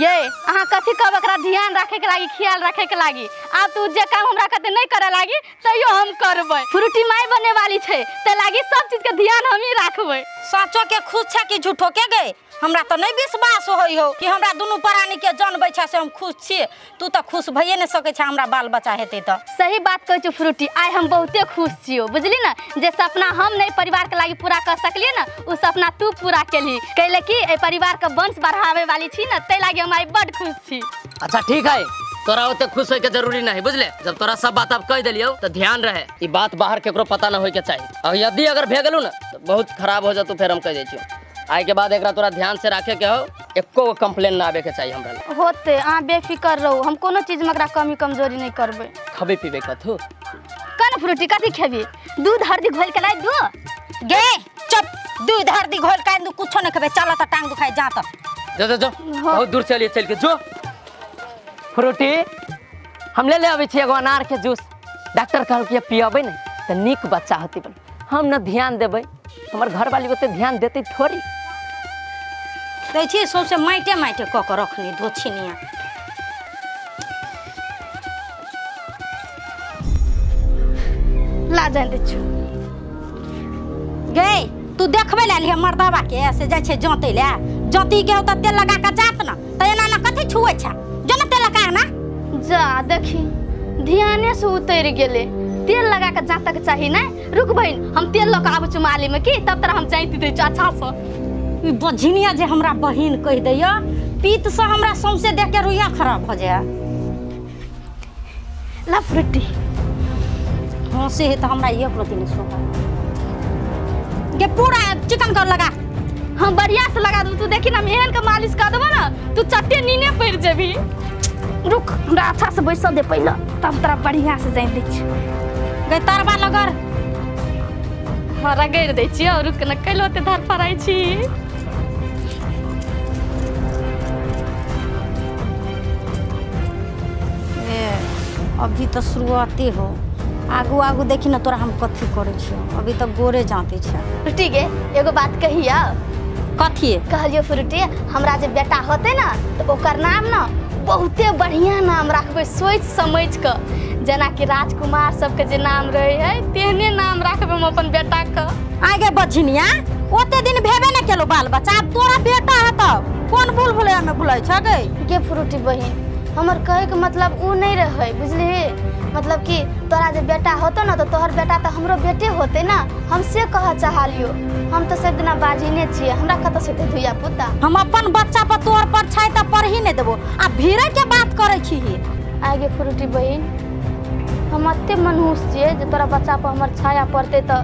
ये अहाँ कथि कहब एकरा ध्यान रखे के लागी ख्याल रखे के लागी अब तू जे काम हमरा कते नहीं करे लागी तइयो हम करबै फ्रूटी माई बने वाली छै ते लागी सब चीज के ध्यान हम ही रखबै सचो के खुश छ कि झूठो के गए हमरा तो नहीं विश्वास होई हो कि हमरा दोनों प्राणी के जानबै छ से हम खुश छी तू तो खुश भइए न सकै छ हमरा बाल बच्चा हेते त सही बात कहै छ फ्रूटी आइ हम बहुते खुश छियो बुझली ना जे सपना हम नहीं परिवार के लागी पूरा कर सकलिए ना उ सपना तू पूरा केली कैले कि ए परिवार के वंश बढ़ावे वाली छी ना तै लागी हम आई बड़ खुश छी अच्छा ठीक है तोरा ओते खुश होय के जरूरी नहीं बुझले। जब तोरा सब बात अब कह दिलियो तो ध्यान रहे ई बात बाहर केकरो पता ना होय के चाहिए। और यदि अगर भे गेलू ना तो बहुत खराब हो जातू। फिर हम कह दै छियो आइ के बाद एकरा तोरा ध्यान से रखे के हो। एको कंप्लेन ना आवे के चाहिए हमरा होते। आ बेफिकर रहो, हम कोनो चीज में एकरा कमी कमजोरी नहीं करबे। खबे पीबे कथु कन फ्रूटी कथी खेबी? दूध हल्दी घोल के लाई दो। गे चुप, दूध हल्दी घोल के दू कुछो नहीं खेबे। चल त टांग दुखाई जा त। जो बहुत दूर चलिए चल के जो। फ्रूटी हम ले आवे छी एगो अनार के जूस। डॉक्टर कहल कि पियबे नहीं तो निक बच्चा होती बन। हम न ध्यान देबे, हमर घर वाली ओते ध्यान देते थोड़ी। कहै छी सौसे माइटे माइटे क के रखनी धोछिनिया। ला जान दे छु। गे तू देखबे ले लिए मर्दावा के से जाय छे जोते ले। जोती के त तेल लगा के जात न त एना न कथि छुए छ। जो न तेल लगा ना जा देखी ध्याने से उतर गेले। तेल लगा के जा तक चाहिए ना। रुक बहन हम तेल लगा आबे छु माली में की तब तरह हम जाइती दे अच्छा से। ई बझिनिया जे हमरा बहिन कह दैया पीत से हमरा सौसे देख के रुइया खराब हो जाए। ला फ्रूटी हां से है त हमरा ये प्रोटीन सोहा के पूरा चिकन कर लगा। हम बढ़िया से लगा दूं। तू देखी ना मेहन का मालिश कर देबो ना तू चट्टे नीने पड़ जेबी। रुक हमरा अच्छा से बैस दे पहले तब तोरा बढ़िया से जान दे छी। गे तरबा लगर हां रगड़ दे छी। और रुक न कैलो ते धर पड़ाई छी। ए अभी तो शुरुआती हो। आगू आगू देखी ना तोरा हम कथी करे छी। अभी तक गोरे जाते छ। फ्रूटी गे एगो बात कहिया। कथी कहलियो फ्रूटी हमरा जे बेटा होते ना तो ओकर नाम ना बहुते बढ़िया नाम रखबे सोच समझ के। जना कि राजकुमार सबके जे नाम रहे है तेहने नाम रखबे हम अपन बेटा के। आगे बझिनिया ओते दिन भेबे न केलो बाल बच्चा। अब तोरा बेटा है त कौन बुलबुले में बुलाई छ गे? के फ्रूटी बहिन हमर कहे के मतलब उ नहीं रहे बुझली। मतलब कि तोरा जे बेटा होतो ना तो तोहर बेटा तो हमरो बेटे होते ना। हमसे कह चाहलियो हम तो सब दिना बाजिने छिए। हमरा कत से ते धुइया पुता। हम अपन बच्चा पर तोर पर छै त पर ही नहीं देबो। आ भीरे के बात करे छी। आगे फ्रूटी बहिन हम अत्ते मनहूस छिए जे तोरा बच्चा पर हमर छाया पड़ते त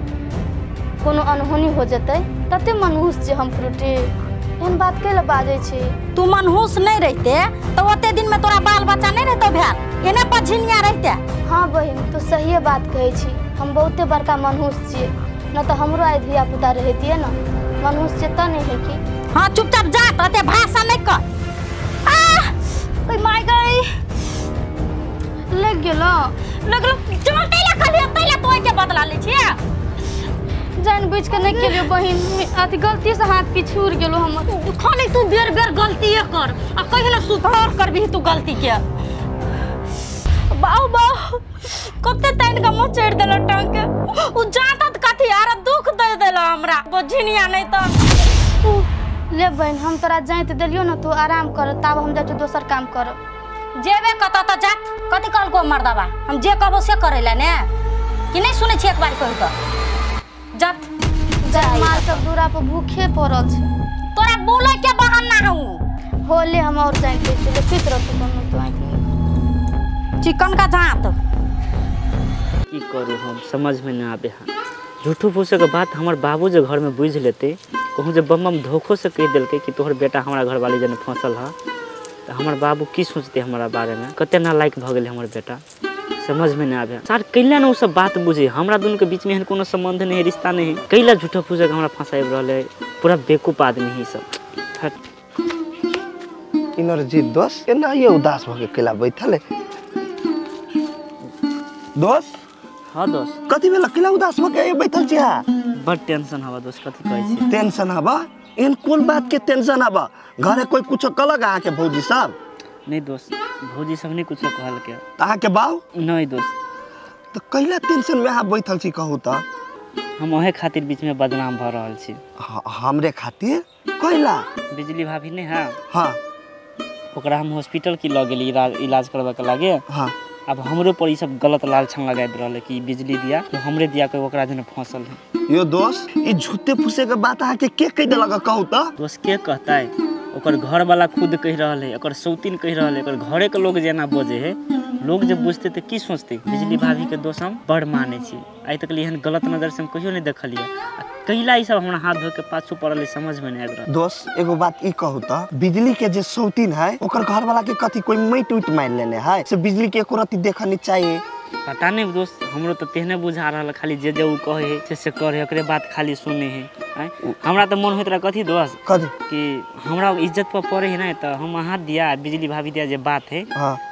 कोनो अनहोनी हो जते। तते मनहूस छिए हम फ्रूटी। एहन बात केले बाजे छी? तू मनहूस नहीं रहते तो ओते दिन में तोरा बाल बच्चा नहीं रहतो भेल। एने बझिनिया रहते। हाँ बहिन तू सही बात कहे छी। हम बहुते बड़का मनहूस छिए न तो हमरो आइ धिया पुता रहतिए ना। मनहूस छिए त नहीं है कि। हाँ चुपचाप जा तते भाषा नहीं कर। कोई माय गई लग गेलो चल तेला कलिया तेला तो के बदला ले छिए। जान बुझ के नहीं केलियो बहिन। अति गलती से हाथ पिछुर गेलो हमर। खाली तू बेर बेर गलती कर आ कहीं ना सुधार करबी तू गलती के। बाऊ बाऊ कते तैन का मुंह चढ़ देला टांग के। उ जातत कथी यार दुख दे देला हमरा बझिनिया नहीं तो। ले बहन हम तोरा जाइत देलियो ना तू आराम कर तब हम जातु दोसर काम कर। जेबे कत त जा कथी कहल को मर्दावा हम जे कहबो से करेला ने कि नहीं सुने छी एक बार कहि त। जत माल सब दूरा पर भूखे पड़ल छै। तोरा बोले के बहाना हूं होले हम और जाइत ले फित्र तो कोनो तो आंख में चिकन का जात की करू हम समझ में ना आबे। झूठो फूसे के बात हमर बाबू जे घर में बुझ लेते कहूँ जे बम धोखो से कह दिल कि तोहर बेटा हमारा घर वाली जन फंसल है तो हमार बाबू की सोचते हमारा बारे में। कते ना लायक भ गेल हमर बेटा समझ में ना आवे। सर कैला ना उ सब बात बुझे। हमरा दोनों के बीच में एहन कोनो संबंध नहीं है रिश्ता नहीं है। कैला झूठो फूसे के हमरा फंसाई रहले। पूरा बेवकूफ आदमी है सब। इनरजीत दोस्त केना ये उदास भ के केला बैठल है दोस्त? हाँ दोस्त कथी बेला केला उदास भ के बैठल छी? बड़ टेंशन हवा दोस्त कथी कहै छी? टेंशन हवा? इन कोन बात के टेंशन हवा? घरे कोई कुछ कहलक आहा के भौजी साहब? नहीं दोस्त भौजी सब नहीं कुछ कहल के। आहा के बाऊ? नहीं दोस्त। तो कैला टेंशन में आहा बैठल छी कहू त? हम ओहे खातिर बीच में बदनाम भ रहल छी। हमरे खातिर कैला? बिजली भाभी ने है हाँ ओकरा हम हॉस्पिटल की ल गेली इलाज करबा के लागे। हाँ अब हमरो पर ई सब गलत लालछन लगा दे रहले कि बिजली दिया तो हमरे दिया के ओकरा जने फंसल है। यो दोस्त ई झूठे फूसे के बात आहा के कह देलक कहू त? दोस्त के कहता है ओकर घर वाला खुद कह रहल है, ओकर सौतीन कह रहल है, ओकर घरे के लोग जेना बजे है, लोग जब बुझते तो की सोचते। बिजली भाभी के दोष हम बड़ माने छी, आइ तक एहन गलत नजर से हम कहियो नहीं देखलिए। कैला ई सब हमरा हाथ धो के पाछू पड़ल समझ में नहीं आबि रहल। दोस्त एगो बात ई कहू त बिजली के जे सौतीन है ओकर घर वाला के कथी कोई मैट उट मार लेने है से बिजली के एको रति देखनी चाहिए। पता नहीं दोस्त, हमरो तो तेहने बुझा रहा खाली जे जे उ कहे है से करे, ओकरे बात खाली सुने है। हमरा तो मन होत रहा कथी दोस्त कथी कि हमरा इज्जत पर पड़े है ना, तो हम हाथ दिया बिजली भाभी दिया जे बात है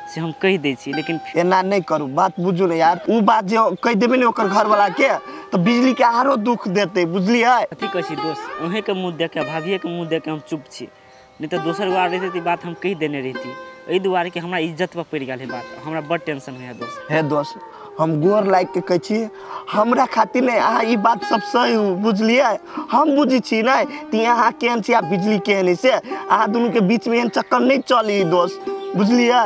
से हम कह दे छी, लेकिन एना नहीं करू, बात बुझू ना यार। उ बात जे कह देबे ने ओकर घर वाला के तो बिजली के आरो दुख देते, बुझलिए। कथी कह छी दोस्त, ओहे के मुंह देख के भाभिए के मुंह देख के हम चुप छी, नहीं तो दोसर बार रहती बात हम कह देने रहती। एहि दुआरे कि हमरा इज्जत पर पड़ गेल है बात, हमरा बड़ टेंशन है दोस्त। हे दोस्त हम गोर लाइक के कह छी, हमरा खातिर नहीं अहाँ ई बात सब सही बुझलिए। हम बुझी छी नहीं ती अहाँ केहन छी आ बिजली केहन से अहाँ दोनों के बीच में एहन चक्कर नहीं चली दोस्त, बुझलिए।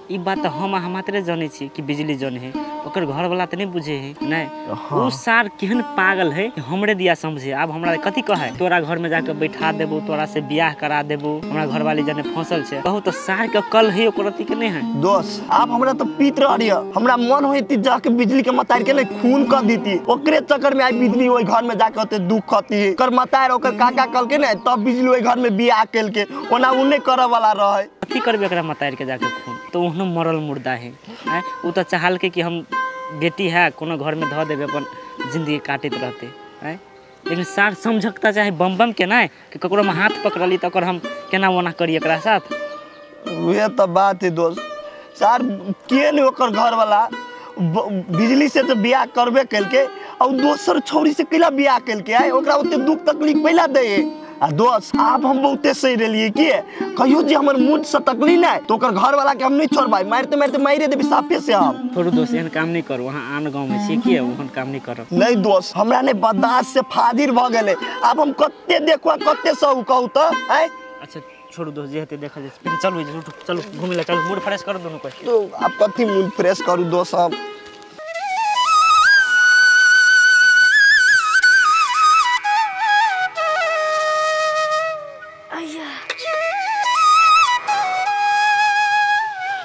ई बात तो हम मात्रे जाने छी कि बिजली जाने है, ओकर घर वाला तो नहीं बुझे है नहीं। उ सार केहन पागल है कि हमरे दिया समझे। अब हमरा कथी कहे तोरा घर में जाके बैठा देबो, तोरा से बियाह करा देबो, हमरा घर वाली जने फंसल छे, कहू तो सार के कल है ओकर अथी के नहीं है दोस्त। आप हमरा तो पीत रही है, हमरा मन होती जाके बिजली के मतार के नहीं खून कर देती, ओकरे चक्कर में आई बिजली ओई घर में जाके होते दुख खती कर मतार ओकर काका कल के नहीं तब बिजली ओई घर में बियाह केल के ओना उ नहीं करे वाला रहे। कथी करबे एकरा मतार के जाके खून, तो ओहनो मरल मुर्दा है। उ तो चाहल के कि हम बेटी है कोनो घर में धो देवे अपन जिंदगी काटते रहते है, लेकिन सार समझकता चाहे बम बम के ना कि ककरो में हाथ पकड़ली तो हम केना ओना करी एकरा साथ। वे तो बात है दोस्त, सार के नहीं ओकर घर वाला बिजली से तो बियाह करबे कैल के और दोसर छोरी से कैला बियाह कैल के आए ओकरा ओते दुख तकलीफ पहला दे। आ दोस्त आप हम बहुते सही रहिए कि कहियो जे हमर मूड से तकली ना तो ओकर घर वाला के हम नहीं छोड़बाई, मारते मारते मारे देबे साफे से हम। छोड़ू दोस्त एहन काम नहीं करू, वहाँ आन गाँव में छी ओहन काम नहीं करब। नहीं दोस्त हमरा ने बर्दाश्त से फाजिर भ गेले, अब हम कते देखवा कते सब कहू तो है। अच्छा छोड़ू दोस्त जे हेते देखल जाय, फिर चलू चलो घूमे ला, चलो मूड फ्रेश कर दोनों को। तो अब कथी मूड फ्रेश करू दोस्त हम।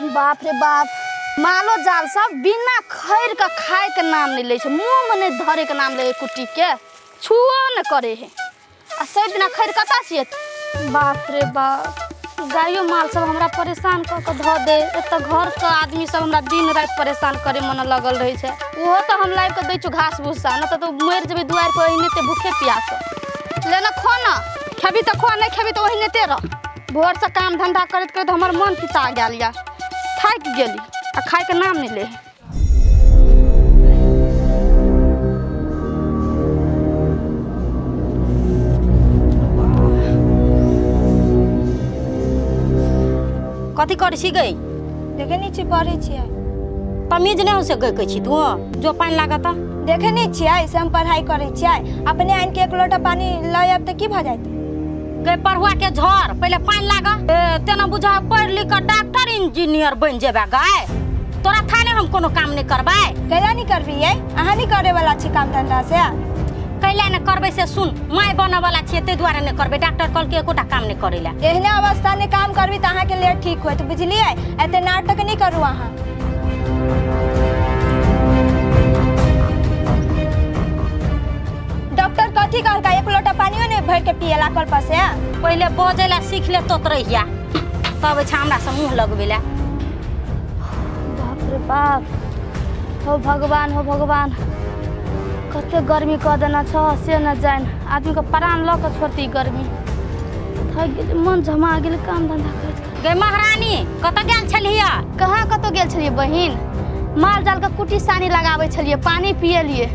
बाप रे बाप, मालो जाल सब बिना खैर का खाए के नाम नहीं ले, मुँह में नहीं धरे के नाम ले, कुट्टी के छुओ न करे है आ सब बिना खैर कता से। बाप रे बाप, गायो माल सब हमरा परेशान क के धो दे, एत घर का आदमी सब हमरा दिन रात परेशान करे मन लगल रही है। वो तो हम लाइव के दै छु घास भूसा, न तो मर जेबे दुआर पर ओहिने ते भूखे प्यास लेना खो न, खेबी तो खो नहीं खेबी तो ओहिने ते रह। भोर से काम धंधा करत करत हमर मन पिता गेल या, थाक गेली आ खाए के नाम नहीं ले। कथी करे छी गई? देखे नहीं छी पढ़े छी, तमीज नहीं हो से गई कह छी तू जो पानी लागत देखे नहीं छी से हम पढ़ाई करे छी, अपने आन के एक लोटा पानी लय अब तो की भ जात। गई पढ़ुआ के झर पहले पानी लागा, तेना बुझा पढ़ लिख कर डॉक्टर इंजीनियर बन जेबे गाय, तोरा था ने हम कोनो काम नहीं करबे। कैला नहीं करबी अहाँ नहीं करे वाला छी काम धंधा से, कैला न करबे से सुन मैं बने वाला छी ते द्वारा नहीं करबे, डॉक्टर कल के एकोटा काम नहीं करेला। एहने अवस्था में काम करबी त अहाँ के लिए ठीक होत, बुझलिए। एते नाटक नहीं करू अहाँ। डॉक्टर कथी कहलका एक लोटा पानियो नहीं भर के पियला कल पर से, पहले बजेला सीख ले तो रहिया तब हमरा से मुंह लगबेला। बाप रे बाप, हो भगवान हो भगवान, कते गर्मी कह देना छ से न जान, आदमी को प्राण ल के छोड़ती गर्मी, थक गेल मन जमा गेल काम धंधा करत। गे महारानी कत गेल छलिया? कहाँ कतो गेल छलिए बहिन, माल जाल के कुटी सानी लगावे छलिए, पानी पिए लिए,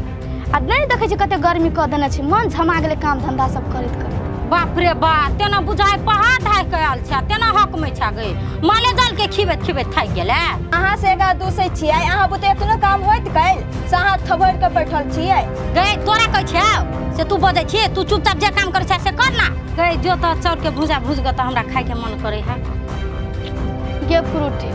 आ नहीं देखे छी कते गर्मी कह देना छी, मन जमा गेल काम धंधा सब करत करत। बाप रे बाप, तेना बुझाय पहा धाय कयल छ, तेना हक में छ गई, माले जाल के खिबेत खिबेत थाक गेल। अहाँ से का दूसै छियै, अहाँ बुते कोनो काम होइत कैल से अहाँ थभर के बैठल छियै। गई तोरा कह छ से तू बजे छी, तू चुपचाप जे काम करे छ से कर ना। गई जो तो चाउर के भुजा भुज के त हमरा खाए के मन करे है। गे फ्रूटी,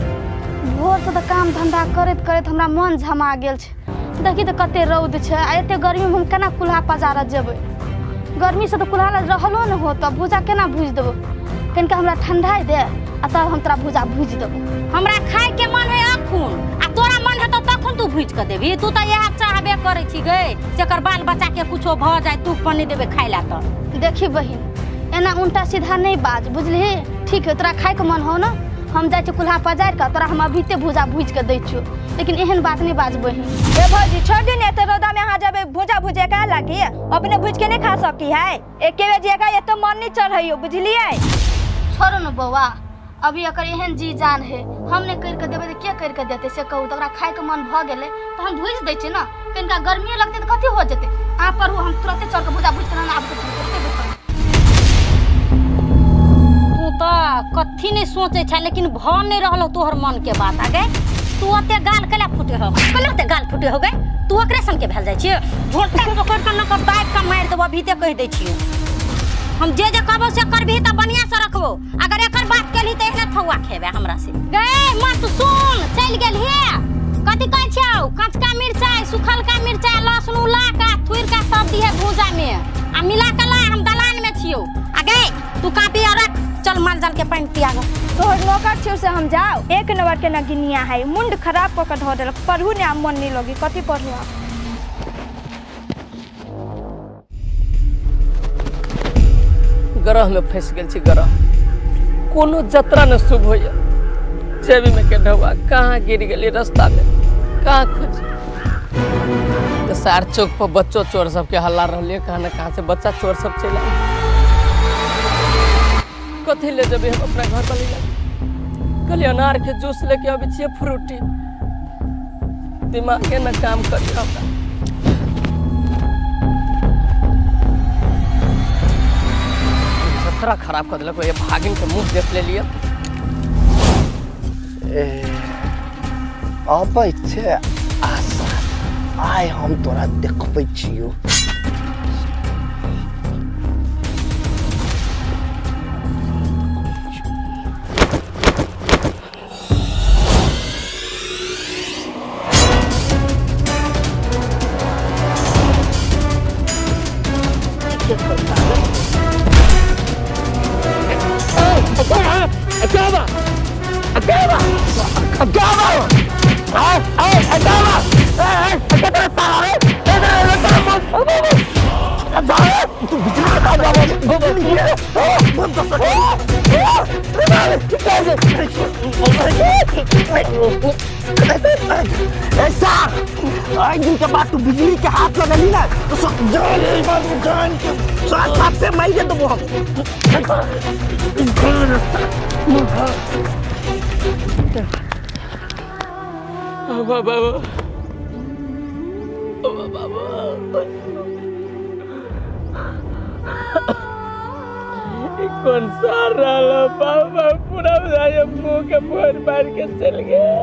भोर से त काम धंधा करत करत हमरा मन झमा गेल छ, देखी त कते रौद छ, आ एते गर्मी में हम केना कुल्हा पजारा जेबै, गर्मी से तो कुल्हा रहलो न हो, तब भूजा केना भूज देबो। कनिका हमरा ठंडा दे आ तब हम तोरा भुजा भूज देबो। हमरा खाए के मन है अखुन आ तोरा मन है तो तखन तू भूज के देबी। तू तो यह चाहबे करे छी गे जेकर बाल बच्चा के कुछो भ जाए तू पन्नी देबे खाइ ला तो। देखी बहिन एना उल्टा सीधा नहीं बाज बुझली। ठीक है तोरा खाए के मन हो ना हम जाए कुल्हा पजार का तोरा हम अभी ते भुजा भूज के दै छियो लेकिन एहन बात नहीं बाज बहिन। ए भौजी छोड़ दी ने तो रोदा में यहाँ जब भुजा भुजे का लागी अपने भूज के नहीं खा सकी है। एक के जगह ये तो मन नहीं चढ़ाइयो बुझलिए। छोड़ो न बउआ अभी अकर एहन जी जान है हमने कर के देबे त के कर के देते से कहू तोरा खाए के मन भ गेले तो हम भूज दै छी ना। कनिका गर्मी लगते त कथि हो जते आ पर हम तुरंते चढ़ के भुजा भूज के ना आब के तू तो कथी नहीं सोचे छ लेकिन भ नहीं रहलो तोहर मन के बात आगे। तू अते गाल कला फुटे हो कलते गाल फुटे हो गए तू ओकरे संग के भेल जाय छी झोटा पकड़ के न कर दाब का मार देबो अभी ते कह दै छी। हम जे कहबो से करबी त बढ़िया से रखबो अगर एकर बात केली त एहने थौआ खेबे हमरा से। गए मत सुन चल गेल हे कथी कहै छौ कचका मिर्चाई सुखलका मिर्चाई लहसुन उला का थुर का सब दिए भुजा में आ मिला के ला हम दलान में छियो। आगे तू कापी और रख चल माल जाल के पानी पिया गो। तोहर नौकर छियो से हम जाओ एक नंबर के न गिनिया है मुंड खराब क के धो देलक पढ़ू ने मन नहीं लगी कथी पढ़ू। ग्रह में फंस गेल छी ग्रह कोनो जतरा न शुभ होइए। जेबी में के ढवा कहाँ गिर गेली रास्ता में कहाँ खोज तो सार चौक पर बच्चों चोर सब के हल्ला रहलिए कहाँ न कहाँ से बच्चा चोर सब चला कथी ले जब हम अपना घर वाली लगे कल अनार के जूस लेके अभी छिए फ्रूटी दिमागे न काम करिए हमरा। जतरा खराब कर दिलक ये भागिन के मुंह देख ले लिया। अब छे आशा आइ हम तोरा देखबै छियो। आज दिन के बाद तू बिजली के हाथ लगली ना तो सब जान के साथ से मार दे दो हम। बाबा कौन सा रहा बाबा पूरा मुंह के फोन मार के चल गया।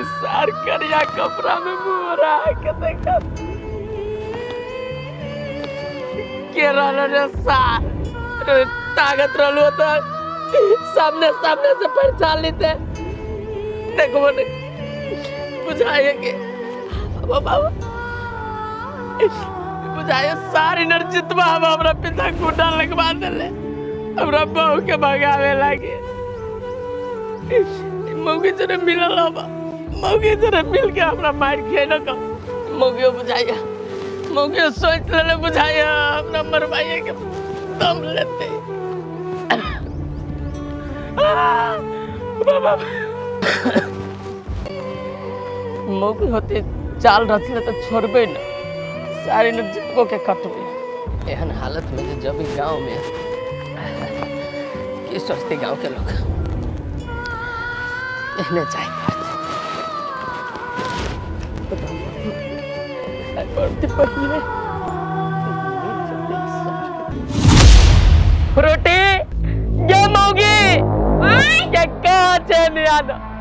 सार करिया कपड़ा में मुंह रहा के देखा के रहलो रे सार ताकत रहलो तो सामने से पहचान लेते देखो बुझाए के बाबा बुझाए सारी एनर्जितवा हम हमरा पिता गुंडा लगवा देले हमरा बहू के भगावे लागे। मौगी जरे मिलल हवा मौगी जरे मिल के हमरा मार खेलो का मौगी बुझाया मौगी सोच लेले बुझाया हमरा मरवाइए के दम लेते बाबा मौगी होते चाल रचले तो छोड़बे न सारी एनर्जितको के कटबे। एहन हालत में जब गांव में की सोचते गांव के लोग एहने जाए फ्रूटी ये मौगी क्या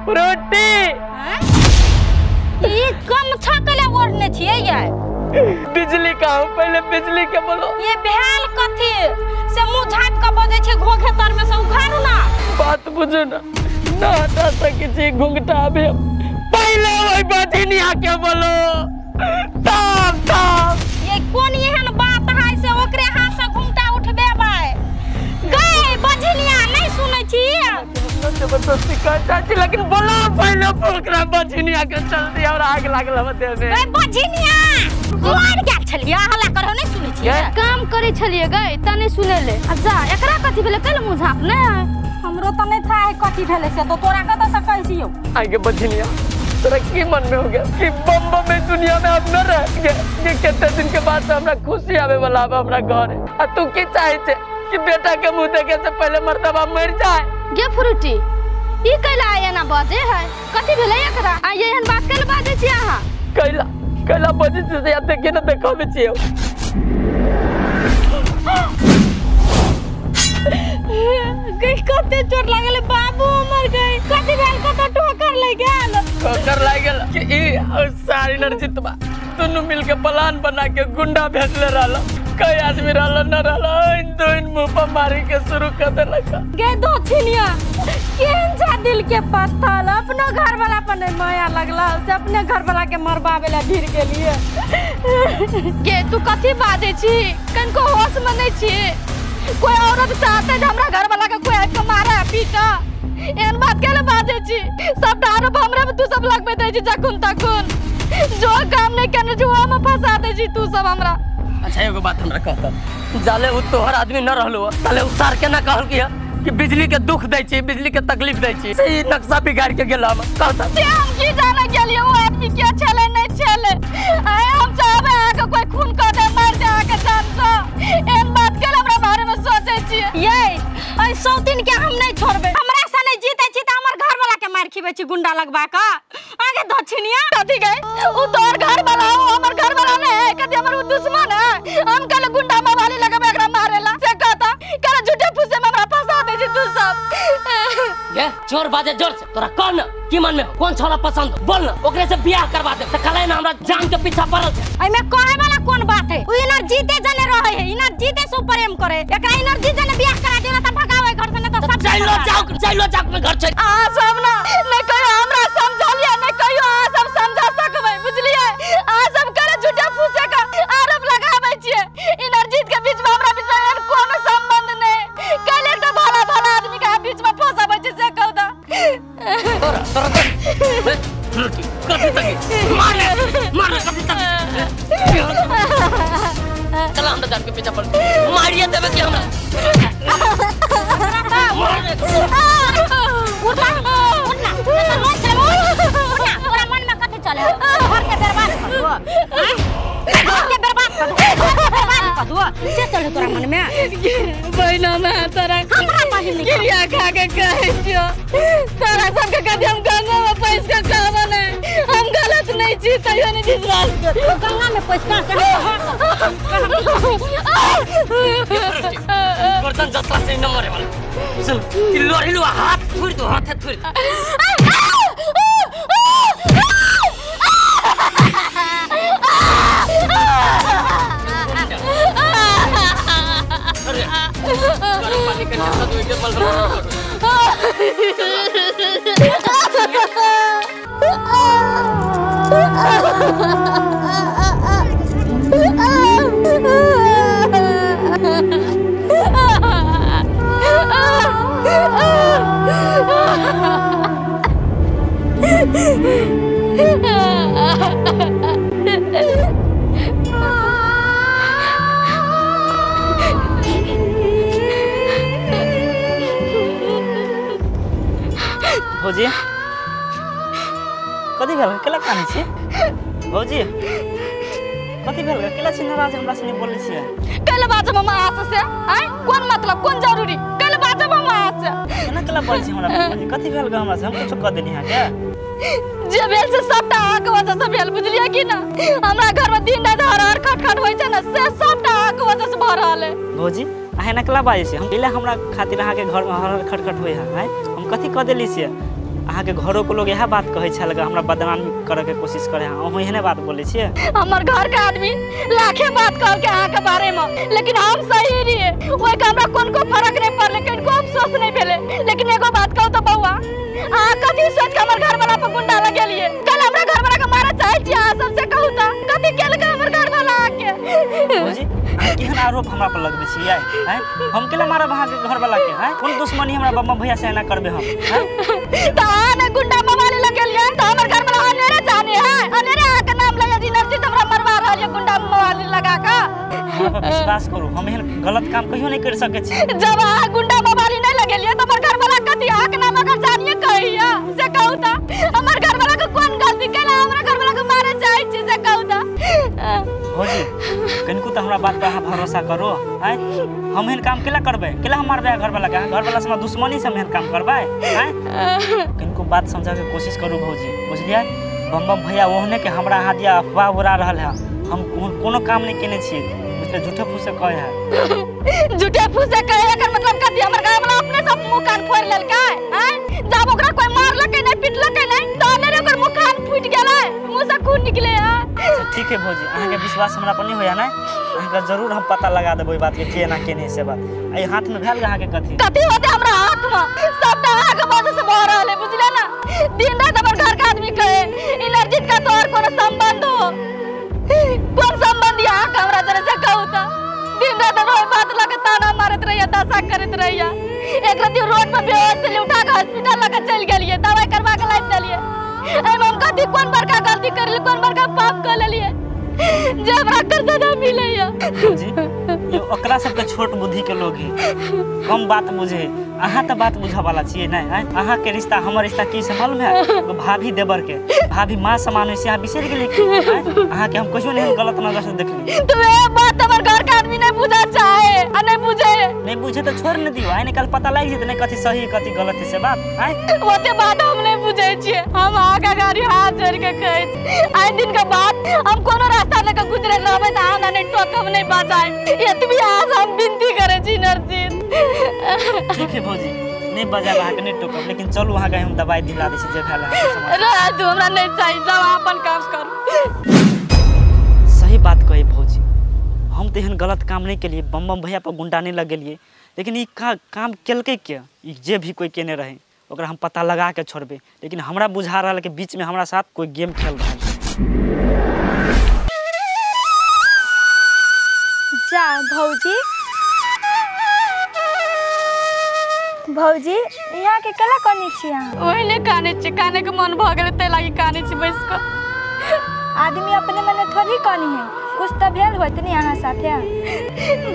फ्रूटी ई कम छकले ओढ़ने छिए यार बिजली का पहले बिजली के बोलो ये भेल कथी से मुंह झाप के बजे छे घोघे तर में से उखाड़ू ना बात बुझो ना ना हटा सके छी घुंघटा बे पहले ओई बजनी आके बोलो तब ये कोन एहन बात है से ओकरे हाथ से तो सिखा चाची लेकिन बोला पहले पोकरा बजनिया के चलती और आग लागल हमते में ए बजनिया मार क्या छलिया हल्ला करो नहीं सुनै छियै काम करे छलिए गए त नहीं सुने ले जा एकरा कथि भेले कल मुंह झापने हमरो त नहीं था है कथि भेले से तो तोरा कत से कह दियो आगे बजनिया तोरा की मन में हो गया कि बम बम में दुनिया में अब न रह गए कि कितने दिन के बाद से हमरा खुशी आवे वाला अब हमरा घर आ तू की चाहे छे कि बेटा के मुंह देखे से पहले मर्तबा मर जाए गे फ्रूटी ई कैला आया ना बाजे है कथि भेले एकरा आ ये एहन बात कैला बाजे छी अहाँ कैला बजे से या देखे न देखावे छियै गई कते चोट लागले बाबू मर गई कथि भेल कत ठोकर लग गेल ठोकर लग गेल कि ई और सारी नरजितबा दोनों मिलके प्लान बना के गुंडा भेजले रहल कई आदमी रहल न रहल इन दो इन मुंह पर मारी के शुरू कर देलक गे दो छिनिया केन जा दिल के पत्थर अपना घर वाला पर माया लगला से अपने घर वाला के मरबावे ला ढीर के लिए गे तू कथि बाजे छी कनको होश में नहीं छी कोई औरत चाहते जे हमरा घर वाला के कोई आके मारे पीटा एहन बात केले बाजे छी सब दारू हमरे में तू सब लगबे दे छी जखुन तखुन जो काम नहीं करने जो हम फंसा दे छी तू सब हमरा अच्छा एगो बात हमरा कहत जाले उ तोहर आदमी न रहलो ताले उ सार के ना कहल कि बिजली के दुख दै छी बिजली के तकलीफ दै छी सही नक्शा बिगाड़ के गेला हम कहत से हम की जाने गेलिए वो आदमी के छले नहीं छले आए हम चाहबे आके कोई खून कर दे मार दे आके जान तो एहन बात के हमरा बारे में सोचे छी ये ऐ सौतीन के हम नहीं छोड़बे हमरा से नहीं जीते छी त हमर घर वाला के मार खिबे छी गुंडा लगबा का आगे दक्षिणिया कथि गए उ तोर घर वाला हो हमर घर वाला नहीं है कथि हमर दुश्मन है हम कल गुंडा मवाली लगबे एकरा मारेला से कहता करे झूठे फुसे में हमरा फंसा दे छी तू सब ये चोर बाजे जोर से तोरा कौन की मन में कौन छोरा पसंद बोल ना ओकरे से बियाह करवा दे त कले ना हमरा जान के पीछा पड़ल छै आई में कहे वाला कौन बात है उ इनर जीते जने रहे है इनर जीते से प्रेम करे एकरा इनर जीत जने बियाह करा देला त भगावे घर से न त सब जाइलो जाक में घर छै आ सब ना ने कहियो हमरा समझलिए ने कहियो आ सब समझा सकबै बुझलिए आ सब करे झूठे फुसे का आरोप लगाबै छियै इनर जीत के बीच में हमरा बीच में कोनो संबंध नहीं कले त भला भला आदमी के बीच में फंसाबै छै से कहू दा तोरा फ्रूटी कथि तक मार कथि तक चला हम जान के पीछा पड़ मारिए देबे कि हमरा उठना तोरा मन में कथि चले घर के बर्बाद कर दो घर के बर्बाद कर दो से चले तोरा मन में बहिना में तोरा हमरा बहिन गिरिया खा के कहै छियो तोरा सब के कथि हम गंगा में पैस के कहबो नहीं हम गलत नहीं छी तइयो नहीं विश्वास कर गंगा में पैस गर्दन जत्रा से न मरे वाला सुन लोरिलो हाथ थुर दो हाथ थुर अरे गरम पानी के चलता तो इधर मल भौजी कथि भेल केला कानी छी भौजी कथि भेल केला छी नाराज हमरा से नहीं बोलै छियै कल बात मामा आस से आय कोन मतलब कोन जरूरी कल बात मामा आस केना केला बोलै छी हमरा भौजी कथि भेल ग हमरा से हम कुछ क देनी है क्या जे भेल से सबटा आक वजह से भेल बुझलिए कि ना हमरा घर में दिन रात हर खटखट होय छै ना से सबटा आक वजह से भ रहल है भौजी अहे नकला बाजे छी हम पहले हमरा खातिर अहाँ के घर में हर खटखट होय है हम कथि क देली से अहाँ के घरों के लोग यह बात कहै छल हमरा बदनाम करे के कोशिश करे अहाँ एहने बात बोले छियै हमर घर के आदमी लाखे बात कहल के अहाँ के बारे में लेकिन हम सही रहिए ओइ के हमरा कोन फर्क नहीं पड़ले कनको अफसोस नहीं भेले लेकिन एगो बात कहू तो बउआ अहाँ कथि सोच के हमर घर वाला पर गुंडा लगेलिए कल हमरा घर वाला के मारे चाहे छी अहाँ सबसे कहू त कथि केल के हमर घर वाला आके भौजी अहाँ केहन आरोप हमरा पर लगबे छियै हैं हम केला मारब अहाँ के घर वाला के हैं कोन दुश्मनी हमरा बम भैया से ना करबे हम हैं ताने गुंडा मवाली लगेलिए त हमर घर वाला अनेरे जाने है अनेरे आ के नाम ले एनर्जी हमरा मरवा रहल गुंडा मवाली लगा का हमरा पर विश्वास करू हम एहन गलत काम कहियो नहीं कर सके छी जब आ गुंडा मवाली नहीं लगेलिए त हमर घर वाला कथि आ के नाम अगर जानिए कहिया से कहू त हमर घर वाला के कोन गलती केला हमरा घर वाला के मारे जाय छी से कहू त भौजी कनको त हमरा बात पर अहाँ भरोसा करो हैं हम एहन काम केला करबे केला हम मारबे घर वाला के घर वाला से दुश्मनी से हम एहन काम करबे हैं कनको बात समझा के कोशिश करू भौजी बुझलिए बम भैया ओहने के हमरा हाथ दिया अफवाह उड़ा रहल है हम कोनो काम नहीं केने छी बुझले झूठे फूसे कहे है झूठे फूसे कहे एकर मतलब कथि हमर घर वाला अपने सब मुंह कान फोड़ लेल का हैं जब ओकरा कोई मारलकै नहीं पिटलकै नहीं त अनेरे ओकर मुंह कान फूट गेलै मुंह से खून निकले है ठीक है भौजी अहाँ के विश्वास हमरा पर नहीं होया ना अहाँ के जरूर हम पता लगा देबै बात के केना केने से बात आई हाथ में भेल अहाँ के कथि होते हमरा हाथ में सबटा अहाँ के वजह से भऽ रहल है बुझले ना दिन रात हमर घर के आदमी कहे एनर्जी का तोर कोनो संबंध हो कोन संबंध यहाँ के हमरा जरे से कहू त दिन रात रोज बात लगे ताना मारत रहिया दशा करत रहिया एक रात रोड पर बेहोश से उठा के हॉस्पिटल लगे चल गेलिए दवाई करवा के लाइफ देलिए एमे हम कथि कोन बड़का गलती करली कोन बड़का पाप कर लेलिए जे हमरा कर सजा मिलैया जी ये ओकरा सब के छोट बुद्धि के लोग है कम बात बुझे अहाँ तो बात बुझा वाला छिए नहीं हैं अहाँ के रिश्ता हमर रिश्ता की से मालूम है भाभी देवर के भाभी मां समान है से अहाँ बिसर गेली अहाँ के हम कहियो नहीं गलत नजर से देखली तो ये बात हमर घर के आदमी नहीं बुझा चाहे आ नहीं बुझे तो छोड़ न दियो आइ निकल पता लाग जेते नहीं कथि सही कथि गलत है से बात हैं ओते बात हम नहीं बुझे छिए हम आगा गाड़ी हाथ जोड़ के कहै आइ दिन के बाद हम कोनो रास्ता लेके गुजरे रहबै त हम नहीं टोकब नहीं बचाए एतबी आज हम विनती करे छी नरजीत ठीक है भौजी नहीं बजा बहा के नहीं टोकब लेकिन चलू वहां के हम दवाई दिला दै छी जे भेल रे तू हमरा नहीं चाहिए जाओ अपन काम कर सही बात कही भौजी हम तो एहन गलत काम नहीं केलिए बम भैया पर गुंडा नहीं लगेलिए लेकिन ई काम केलकै के ई जे भी कोई केने रहे ओकरा हम पता लगा के छोड़बे लेकिन हमरा बुझा रहल के बीच में हमरा साथ कोई गेम खेल रहा है जा भौजी भौजी यहाँ के कला कनी छी अहाँ ओहने काने के मन भ गेल तै लागि काने छी बैस क आदमी अपने मने थोड़ी कनी है कुछ तो भेल होत नहीं अहाँ साथे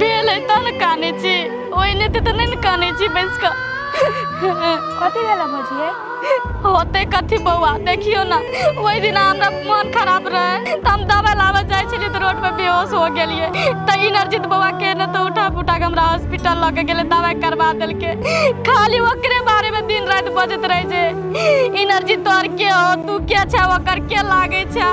भेल है त न काने छी ओहने त नहीं काने छी बैस क कथि भेला भौजी होते कथी बउआ देखियो ना वही दिन हमरा मन खराब रहे त हम दवा लावे जाय छली त रोड पे बेहोश हो गेलिए त इनर्जित बउआ के न त उठा फुटा के हमरा हॉस्पिटल लगे गेले दवाई करवा देलके खाली ओकरे बारे में दिन रात बजत रहे जे इनर्जित तोर के हो तू के छ ओकर के लागे छ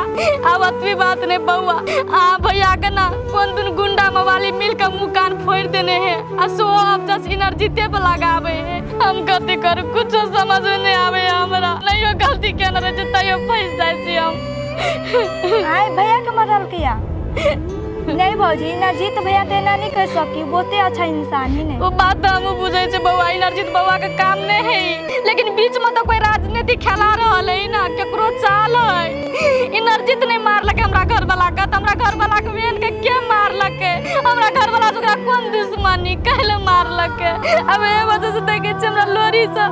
अब अतवी बात ने बउआ आ भैया के ना कोन दिन गुंडा मवाली मिल के मुंह कान फोड़ देने है आ सो अब जस इनर्जिते पे लगावे है हम कथि करू कुछ समझ नहीं आवे हमरा नहीं गलती केना रहे तैयो फंस जाय छी हम आय भैया के मरल किया नहीं भौजी इनर्जित भैया देना नहीं कर सकी बहुते अच्छा इंसान ही नहीं वो बात हम बुझे छे बउआ इनर्जित बउआ के काम नहीं है लेकिन बीच में तो कोई राजनीति खेला रहल है ना केकरो चाल है इनर्जित नहीं मारलक हमरा घर वाला का हमरा घर वाला के वेन के मारलक हमरा घर वाला ओकरा कोन दुश्मनी कहले मारलक अब ए वजह से देखे छ हमरा लोरी से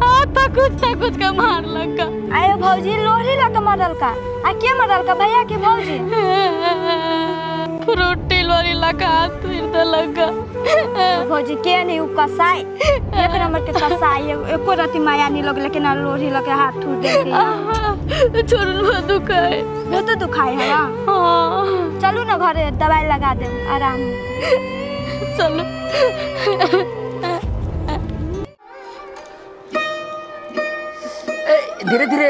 हाथ कुछ के मारलक आय भौजी लोरी लक मरल का आ के मरल का भैया के भौजी फ्रूटी लोरी लगा फिर तो लगा भौजी के नहीं उ कसाई एक नंबर के कसाई एको रति माया नहीं लग लेकिन लोरी लगे हाथ टूट दे छोड़ दुखाए वो तो दुखाए है हां चलो ना घरे दवाई लगा दे आराम चलो धीरे धीरे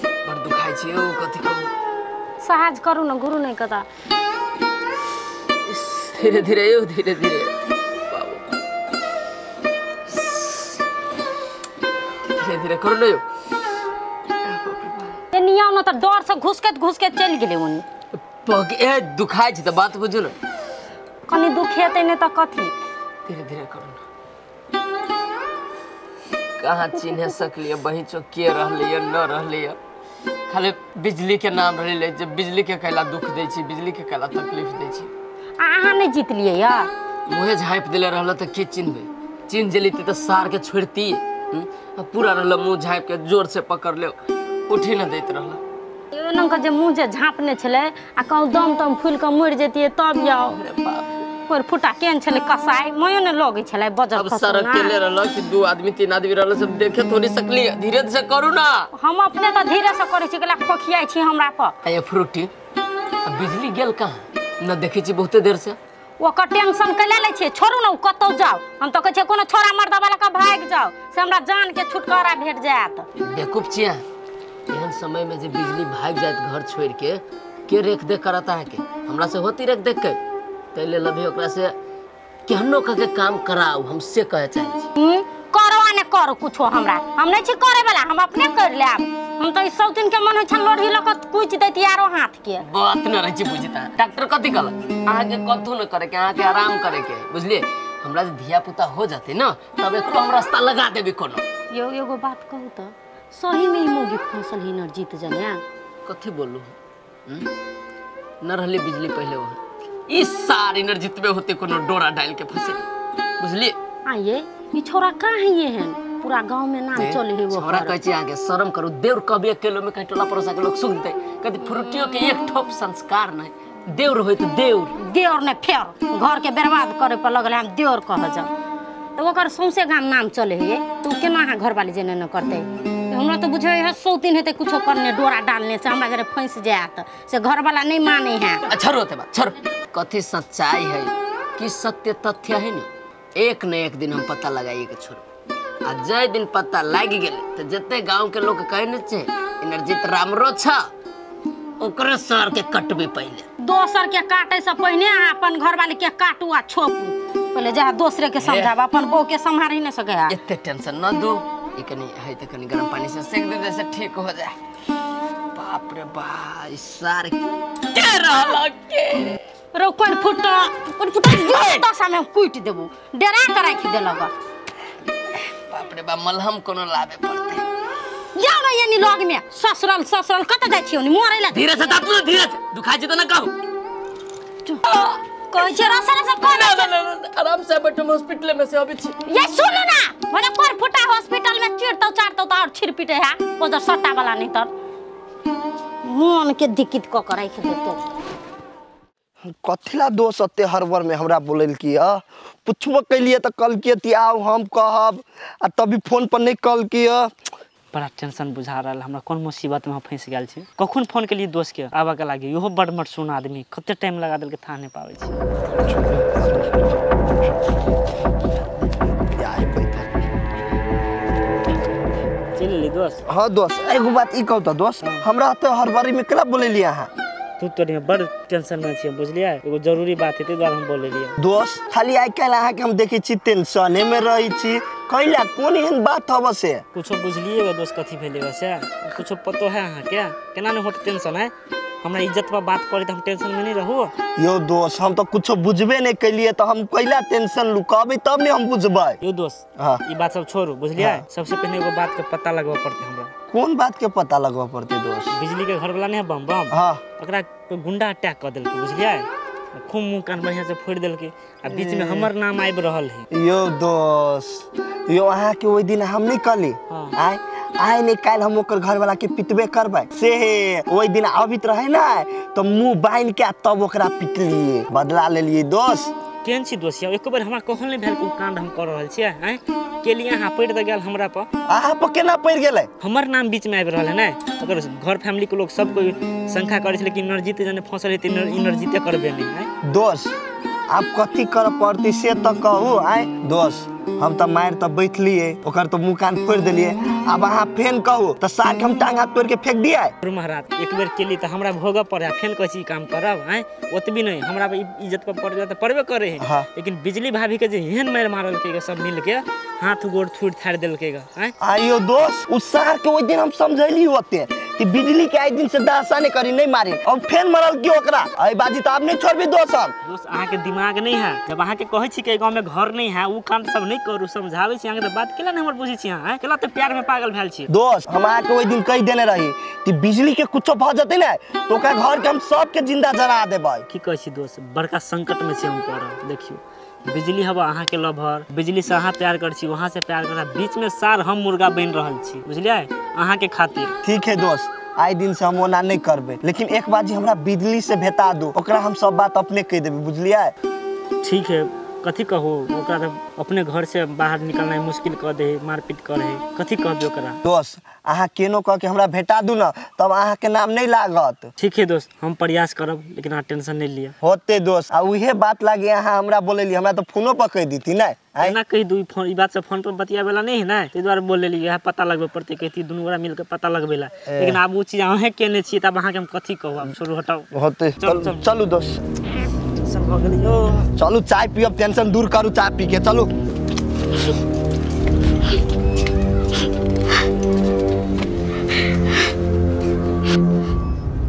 बड़ दुखाई छी ओ कथि कहू सहज करू न गुरु नहीं कता धीरे धीरे यो धीरे धीरे धीरे धीरे करू न यो ए निया न त डर से घुसके चल गेले उनी पग ए दुखाई छी त बात बुझू न कनी दुखेते ने त कथि धीरे धीरे करू न कहाँ चिन्ह सकलिए बही चो के रहलिए न रहलिए खाली बिजली के नाम रही ले, जब बिजली के कैला दुख दै छी, बिजली के कैला तकलीफ दै छी। अहाँ नहीं जीतलिए यार। मुहे झाँप दिले रहल तो के चिन्हबे, चिन्ह जलिती तो सार के छोड़ती। पूरा रहल मुँह झाँप के जोर से पकड़ ले, उठी न दैत रहल। एना के जे मुँह जे झाँपने छले आ कहूँ दम तम फूल के मर जतिए तब जाओ। पर फुटा केन छले कसाई मयो ने लगे छले बजल अब सड़क के ले रहल कि 2 आदमी 3 आदमी रहल, सब देखे थोड़ी सकली। धीरे से करू ना। हम अपने तो धीरे से करे छी, गला खोखियाई छी हमरा पर। ये फ्रूटी बिजली गेल कहाँ न देखे छी बहुते देर से। ओकर टेंशन के ले छै, छोड़ू ना कतौ जाओ। हम तो कह छै कोनो छोरा मर्दा वाला का भाग जाओ से हमरा जान के छुटकारा भेट जायत। बेवकूफ छिया, एहन समय में जे बिजली भाग जात घर छोड़ के रेख देख करता है के हमरा से होती रेख देख के तैले लभी ओकरा से केहनो के काम कराऊ, हमसे कहे चाहे छी। करवा ने करू कुछो हमरा, हम नहीं छी करे वाला, हम अपने कर लेब। हम तो इस दिन के मन हो छ लोढ़ी लक कुछ दैती यारो हाथ के बात न रही छी बुझता। डॉक्टर कथि कहल आहा के कथु न करे के, आहा के आराम करे के, बुझलिए। हमरा जे धिया पुता हो जाते न तब एकरो हम रास्ता लगा देबे कोनो। एगो बात कहू तो सही में ही मोगी फसल ही न जीत जाने। कथि बोलू न रहले बिजली पहले वो इस सारी एनर्जी में होते कोनो डोरा डाल के फंसे, बुझलिए। आइए ये छोरा कहाँ है ये हैं पूरा गांव में नाम चले है वो छोरा कह छी आगे शर्म करू। देवर कभी अकेले में कहीं टोला पड़ोसा के लोग सुनते कहते फ्रूटियों के एक ठोप संस्कार नहीं, देवर होय तो देवर ने फेर घर के बर्बाद करे पर लगले हम देवर कह जा। तो ओकर सौंसे गाम नाम चले है तो केना है घर वाली जेने न करते। हमरा तो बुझे है सौतीन हेते कुछो करने डोरा डालने से हमरा घरे फंस जात से घर वाला नहीं माने है। अच्छा रोते बात छोड़। कथी सच्चाई है कि सत्य तथ्य है नी, एक न एक दिन हम पता लगाइए के छोड़। आ जय दिन पता लग गेले तो जते गांव के लोग कहे न छे इनरजीत रामरो छ ओकरे सर के कटबे पहले। दोसर के काटे से पहले अपन घर वाले के काटू आ छोपू। पहले जा दूसरे के समझाब, अपन बहू के संभाल न सके। इतने टेंशन न दो, ई कनी है त कनी गरम पानी से सेक दे जैसे ठीक हो जाए। बाप रे बा सार के रहला के रो कोन फुटा तो सामने कुट देबो डरा के राख देलग। बाप रे बा मलहम कोनो लावे पड़ते। जाओ ना यानी लग में ससुराल कत जाय छियो नी मोरे ला। धीरे से दाप लो, धीरे से दुखाई जे तो न कहू। कोई जे रसरा से कोन आराम से बैठो, हॉस्पिटल में से अभी छी। ये सुनो ना भने कोन फुटा हॉस्पिटल में चिड़तो चारतो तो और छिरपिटे है ओजर सट्टा वाला नहीं तर मन के दिक्कत क के राख देतो। कथिला दोष अते हरबर में हमरा बोलल की पुछबो कैलिए त कल के ती आओ हम कहब आ तभी फोन पर नहीं कल की। बड़ा टेंशन बुझा रहा हमरा, कौन मुसीबत में फंस गेल छी। कखन फोन के लिए दोस्त के आबा के लागे इहो बड़ मट सुन आदमी कते टाइम लगा देल के था नहीं पावे छी। चल ले दोस्त। हां दोस्त एगो बात ई कहू त दोस्त, हमरा त हरबरी में केला बोलेलिए अहाँ। तू तो बड़ टेंशन में छी बुझलिए, एगो जरूरी बात है ते द्वारा हम बोले लिए। दोस्त खाली आई काल अहाँ के हम देखे छी टेंशने में रही छी, कैला कोन एहन बात हबे से कुछो बुझलिएगा दोस्त कथी भेलेगा से कुछो पतो है अहाँ के केना नहीं होत टेंशन है। हमरा इज्जत पर बात पड़ी तो हम टेंशन में नहीं रहू। यो दोस्त हम तो कुछो बुझबे नहीं कैलिए तो हम कैला टेंशन लुकाबे तब ने हम बुझबै। यो दोस्त हां ई बात सब छोड़ू बुझलिए। सबसे पहले एगो बात के पता लगवा पड़ते हमरा। कौन बात के पता लगवा पड़ते दोस्त? बिजली के घर वाला नहीं है बम हां ओकरा कोई गुंडा अटैक कर देलके बुझलिए, खूब मुंह कान बढ़िया से फोड़ देलके आ बीच में हमर नाम आइब रहल है। यो दोस्त यो अहाँ के ओइ दिन हम नहीं कहली आय नहीं काल हम ओकर घर वाला के पिटबे करबै से ओइ दिन आबित रहे ना तो मुंह बांध के तब ओकरा पिटलिए, बदला ले लिए दोस्त। केन छी दोस्त एक बार हमरा कहल नहीं भेल को कांड हम कर रहल छियै हैं के लिए अहाँ पड़ द गेल हमरा पर। अहाँ पर केना पड़ गेलै? हमर नाम बीच में आबि रहल है ना, ओकर घर फैमिली के लोग सब कोई शंका करे छले कि इनरजीत जने फंसल है त इनरजीते करबे नहीं है। दोस्त आप कथी कर पड़ती से तो कहू। आय दोस्त हम तो मार तो बैठलिए ओकर तो मुंह कान फोड़ देलिए, अब अहाँ फेन कहू तो साक हम टांग हाथ तोड़ के फेंक दिए। महाराज एक बेर के लिए तो हमरा भोग पड़े फेन कसी काम करब हैं ओतबी नहीं हमरा इज्जत पर पड़ जाए तो पड़बे करे है। हाँ। लेकिन बिजली भाभी के जे एहन मार मारल के सब मिल के हाथ गोड़ छूट फाड़ देल के हैं। आइयो दोस्त उस सार के ओइ दिन हम समझैली होते कि बिजली के आई दिन से दासा नहीं करी नहीं मारी और फेन मरल की ओकरा आई बाजी तो आप नहीं छोड़बी दोस्त। दोस्त अहाँ के दिमाग नहीं है, जब अहाँ के कहै छी के गांव में घर नहीं है उ काम सब नहीं करू समझावे छी अहाँ के बात केला नहीं हमर बुझी छी अहाँ केला तो प्यार में पागल भेल छी। दोस्त हम अहाँ के ओइ दिन कह देने रही ती बिजली के कुछ भ जते ना तो ओकरा घर के हम सब के जिंदा जरा देबै। की कहै छी दोस्त, बड़का संकट में छी हम पड़ल। देखियो बिजली हवा अहाँ के लभर, बिजली से अहाँ प्यार कर छी, वहाँ से प्यार कर, बीच में सार हम मुर्गा बन रहल छी, बुझलिए अहाँ के खातिर। ठीक है दोस्त, आई दिन से हम ओना नहीं करबे, लेकिन एक बार जी हमरा बिजली से भेटा दो, ओकरा हम सब बात अपने कह देबे, बुझलिए। ठीक है, कथी कहो ओकरा तो अपने घर से बाहर निकलना मुश्किल कर दे, मारपीट करे, कथी कहबे ओकरा। दोस्त अहाँ केनो कह के हमरा भेटा दू ना, तब अहाँ के नाम नहीं लागत। ठीक है दोस्त, हम प्रयास करब, लेकिन अहाँ टेंशन नहीं लिया। होते दोस्त, आ उहे बात लागे अहाँ हमरा बोलेली, हमरा तो फोनो पर कह दी थी ना। ना कही दू फोन, ई बात से फोन पर बतियावेला नहीं है ना, ते द्वारा बोल लेली यह पता लगबे पड़ते, कहती दुनू गोरा मिलके पता लगबेला। लेकिन अब वो चीज अहे केने छी, तब अहाँ के हम कथी कहू, अब छोड़ू हटाओ। होते चलू दोस्त, चलू चाय पियब, टेंशन दूर करू चाय पी के, चलू।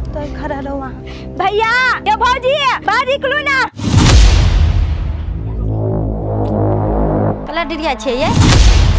तो खड़ा रहो वहाँ। भैया ये भौजी बाहर निकलू ना। कला डिरिया छे ये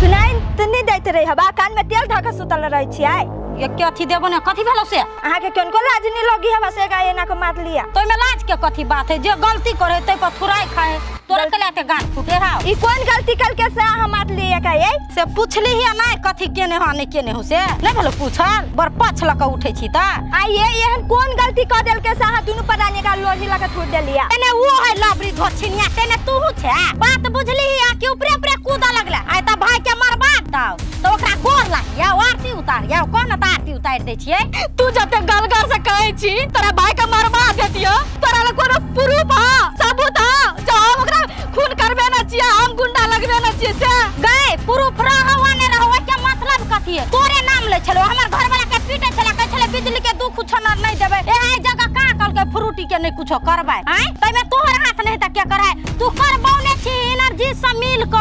सुनाई तो नहीं देते रही हवा, कान में तेल धके सुतल रही छियै। ये कथी देबो ने, कथी भेलो से? अहाँ के कोन को लाज नहीं लगी हवा से गाय ना को मार लिया। तो में लाज के कथी बात है, जे गलती करे ते पर थुराई खाए, तोरा के लाते गांठ फूटे हां। ई कौन गलती कल के से हम मार लिया का ये? से पूछली ही ना कथी केने हा नहीं केने हो से नहीं भेलो पूछल, बर पाछ लक उठे छी त। आ ये एहन कौन गलती कर देल के से अहाँ दुनु पराने का लोही लगा छोड़ देलिया। एने वो है लाबरी धोछिनिया, तेने तू छे बात बुझली ही आ के ऊपरे ऊपरे कूदा लगला। आय त भाई के मरबा दाओ तो ओकरा गोर लागिया, आरती उतार या कोन आरती उतार दे छिए। तू जब तक गलगर से कहै छी तोरा भाई के मरबा देतियो, तोरा ल कोनो प्रूफ ह, सबूत ह, जो हम ओकरा खून करबे न छिए, हम गुंडा लगबे न छिए से गए प्रूफ रहवा ने रहवा के मतलब कथि है? तोरे नाम ले छलो, हमर घर वाला के पीटे छला, कह छले बिजली के दुख कुछ नहीं देबे, ए जगह का कल के फ्रूटी के नहीं कुछ करबे। हैं तै में तोहर हाथ नहीं त के करे, तू करबौने छी एनर्जी से मिल क,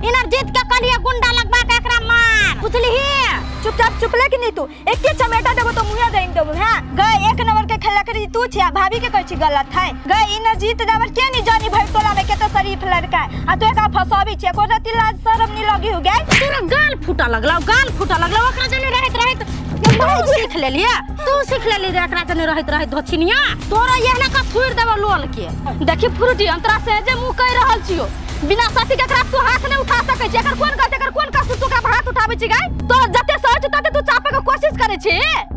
एनर्जी के कलिए गुंडा लगबा के एकरा मार, बुझली ही। चुपचाप चुपले कि नहीं तू एक के चमेटा देबो तो मुहे देन देबो। हां गए एक नंबर के खेला करी तू छिया, भाभी के कहै छी गलत है। गए इन जीत देवर के नहीं जानी भाई टोला में के तो शरीफ लड़का है, आ तो का फसाबी छी, को रति लाज शरम नहीं लगी हो गए। तोरा गाल फूटा लगला, गाल फूटा लगला, ओकरा जने रहत रहत तू सीख ले लिया, तू सीख ले ली रे, एकरा जने रहत रहत धोछिनिया तोरा यहना का थुर देबो लोल के। देखी फ्रूटी अंतरा से जे मुंह कह रहल छियो, बिना साथी के तू हाथ नहीं उठा सकै छी, एकर कोन गलती, एकर कोन कसूर तू का हाथ उठाबै छी? गाय तो जते सहज तते तू चापे के कोशिश करे छी।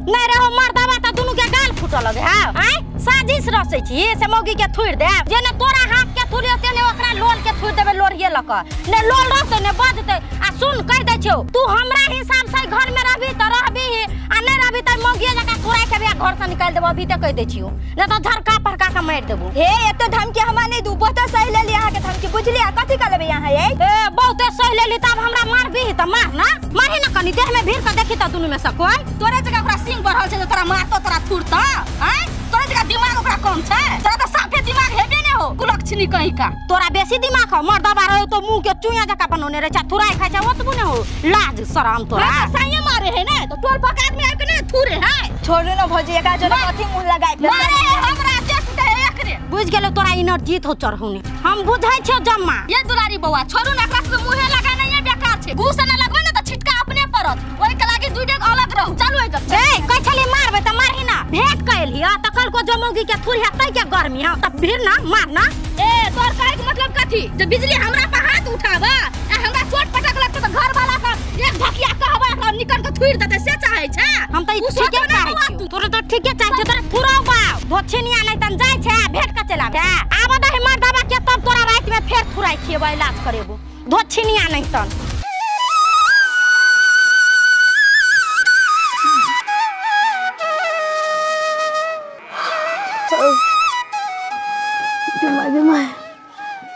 नहीं रे हो मार दावा त दुनु के गाल फूटल लगे हां। आय साजिश रसै छी से मौगी के थुर दे, जेने तोरा हाथ के थुरियो तेने ओकरा लोल के थुर देबे, लोरिए लक ने लोल रहते ने बजते। आ सुन कह दे छियो, तू हमरा हिसाब से घर में रहबी त रहबी, आ नहीं रहबी त मौगी जका थुराई के बिया घर से निकाल देबो, अभी त कह दे छियो, ने तो झरका पड़का के मार देबो। हे एते धमकी हमरा नहीं दू, बहुत सही ले लिया के धमकी, बुझली? आ कथि कर लेबे यहां ये? ए बहुते सही ले ली, तब हमरा मारबी त मार ना, मारही ना कनी देह में भीड़ के देखी त दुनु में से कोई तोरे जगह ओकरा सिंह बढ़ल छै, तोरा मारतो तोरा थुरता। हैं तोरे जगह दिमाग ओकरा कम छै, तोरा त साफे दिमाग हेबे ने हो, कुलक्षणी कहीं का। तोरा बेसी दिमाग हो, मर दबा रहो तो मुंह के चुइया जका बनोने रे, थुराई खाइ छै ओतबु ने हो, लाज शरम तोरा साइए मारे है ने, तो टोल पक आदमी आके ने थुरे है। छोड़ू न भौजी, एका जो कथि मुंह लगाइ मारे हमरा चेक दे एकरे, बुझ गेलो तोरा एनर्जी हो चढ़हुने, हम बुझाइ छै जम्मा। ये दुलारी बौआ छोड़ू ना, एकरा से मुंहे लगा नहीं बेकार छै, घूस न लगबे न त छिटका अपने पड़त, ओइ के लागी दुइ डेग अलग रहू। चलू ए कह छली मारबे त मारही ना, भेंट कैल हिया त कल को जमोगी के थुर हेतै के गर्मी ह, त फिर ना मारना। ए तोर कहै के मतलब कथि, जे बिजली हमरा पे हाथ उठाबा आ हमरा चोट पटक लगत त घर वाला के एक धकिया कहबा त निकल के थुर देतै, से चाहै छै? हम त ई ठीके चाहै छी, तोरे त ठीके चाहै छै, तोरे थुराउ बा धोछिनिया नै तन जाय छै भेंट के चला के आब दहि मार दबा के, तब तोरा रात में फेर थुराई खियबै, इलाज करेबो धोछिनिया नै तन।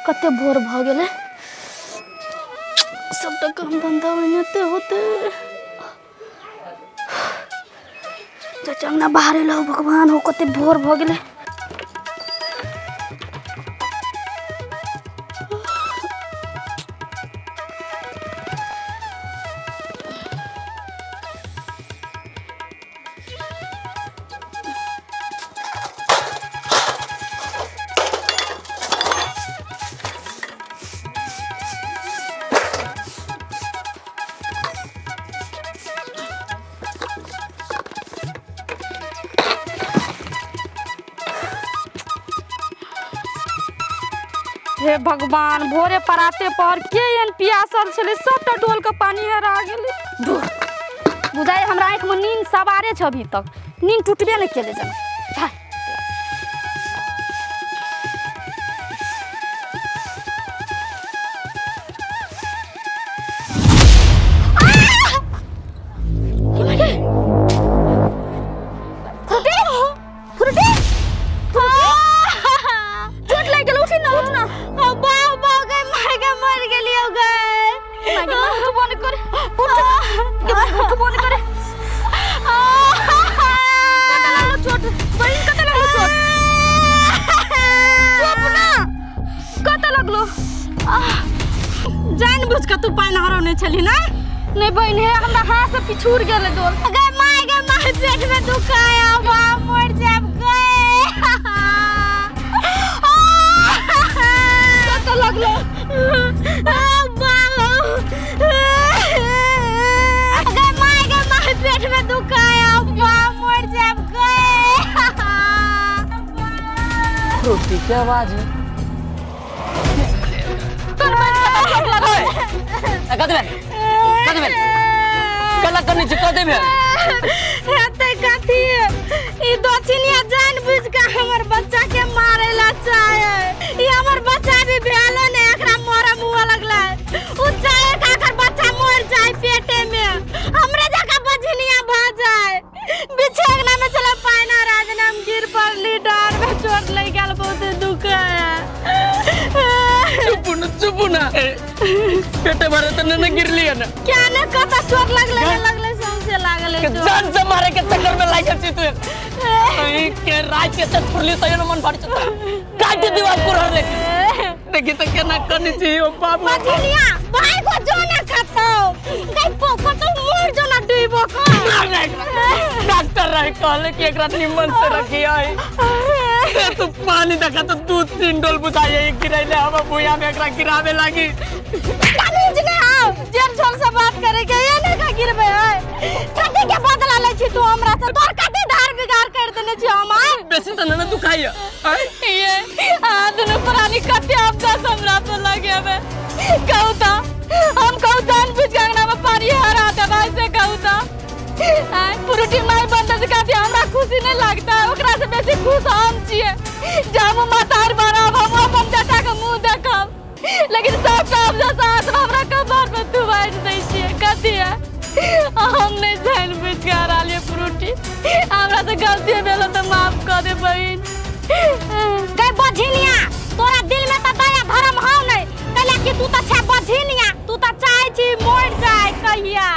कते भोर भ गेले, सबटा काम धंधा होते होते चंगना बाहर लो, भगवान हो कते भोर भ गेले। हे भगवान भोरे पराते पर के एन पियासल छले सबटा डोल के पानी हरा गेले बुझाए हमरा आँख में नींद सवारे छ अभी तक नींद टूटबे नहीं केले जान जानबूझ के तू पानी हरौने छली ना नहीं बहन है हमरा हाथ से पिछुड़ गेले डोल गे माय पेट में दुखाया बा मर जाब गए कत लगलो गे माय पेट में दुखाया बा मर जाब गए रोटी की आवाज है कला करनी चाहिए कदे में हेते कथी ई दोछिनिया जानबूझ के हमर बच्चा के मारेला चाहे ई हमर बच्चा भी भेलो ने एकरा मोरा मुआ लगला उ चाहे काकर बच्चा मर जाए पेटे में हमरे जगह बझनिया भ जाए बिछेगना में चला पाना राजनाम गिर पड़ली डार में चोट लग गेल बहुत दुख है चुप ना पेटे भरे तो न गिरली है ना क्या न कता चोट लगले सौंसे लागले के जान से मारे के चक्कर में लागल छी तू ई के रात के तक फुरली तो न मन भर चता काट दीवार को रह देखी तो केना करनी चाहिए ओ बाप मछलिया भाई को जो ना खातो गई पोको तो मोर जो ना डीबो को डॉक्टर रहे कहले कि एकरा निमन से रखी है तू पानी देखा तो 2-3 डोल बुझाए एक गिरैले हम भुया में एकरा गिरावे लागी कानीज ने आओ जेल छोल से बात करे के ये ने का गिरबे है कथि के बदला ले छी तू हमरा से तोर कथि धार बिगाड़ कर देने छी हमार बेसी त न दुखाई है ये आदनु प्राणी कथि आपदा हमरा पे लगे बे कहूता हम कहू जान बुझ गंगना में पानी हरा दे भाई से कहूता आई पुरुटी माई बंद से कहती हमरा खुशी नहीं लगता ओकरा से बेसी खुश हम छिए जब मातार बड़ा हम अपन बेटा के मुंह देखब लेकिन सब काम जो साथ हमरा कबर में तू बैठ दै छिए कथि है हम नहीं जान बुझ के हरा लिए पुरुटी हमरा से गलती भेलो तो माफ कर दे बहन गई बझिनिया तोरा दिल में त दया धर्म हौ नहीं कहले कि तू त छे बझिनिया तू त चाहे छी मर जाए कहिया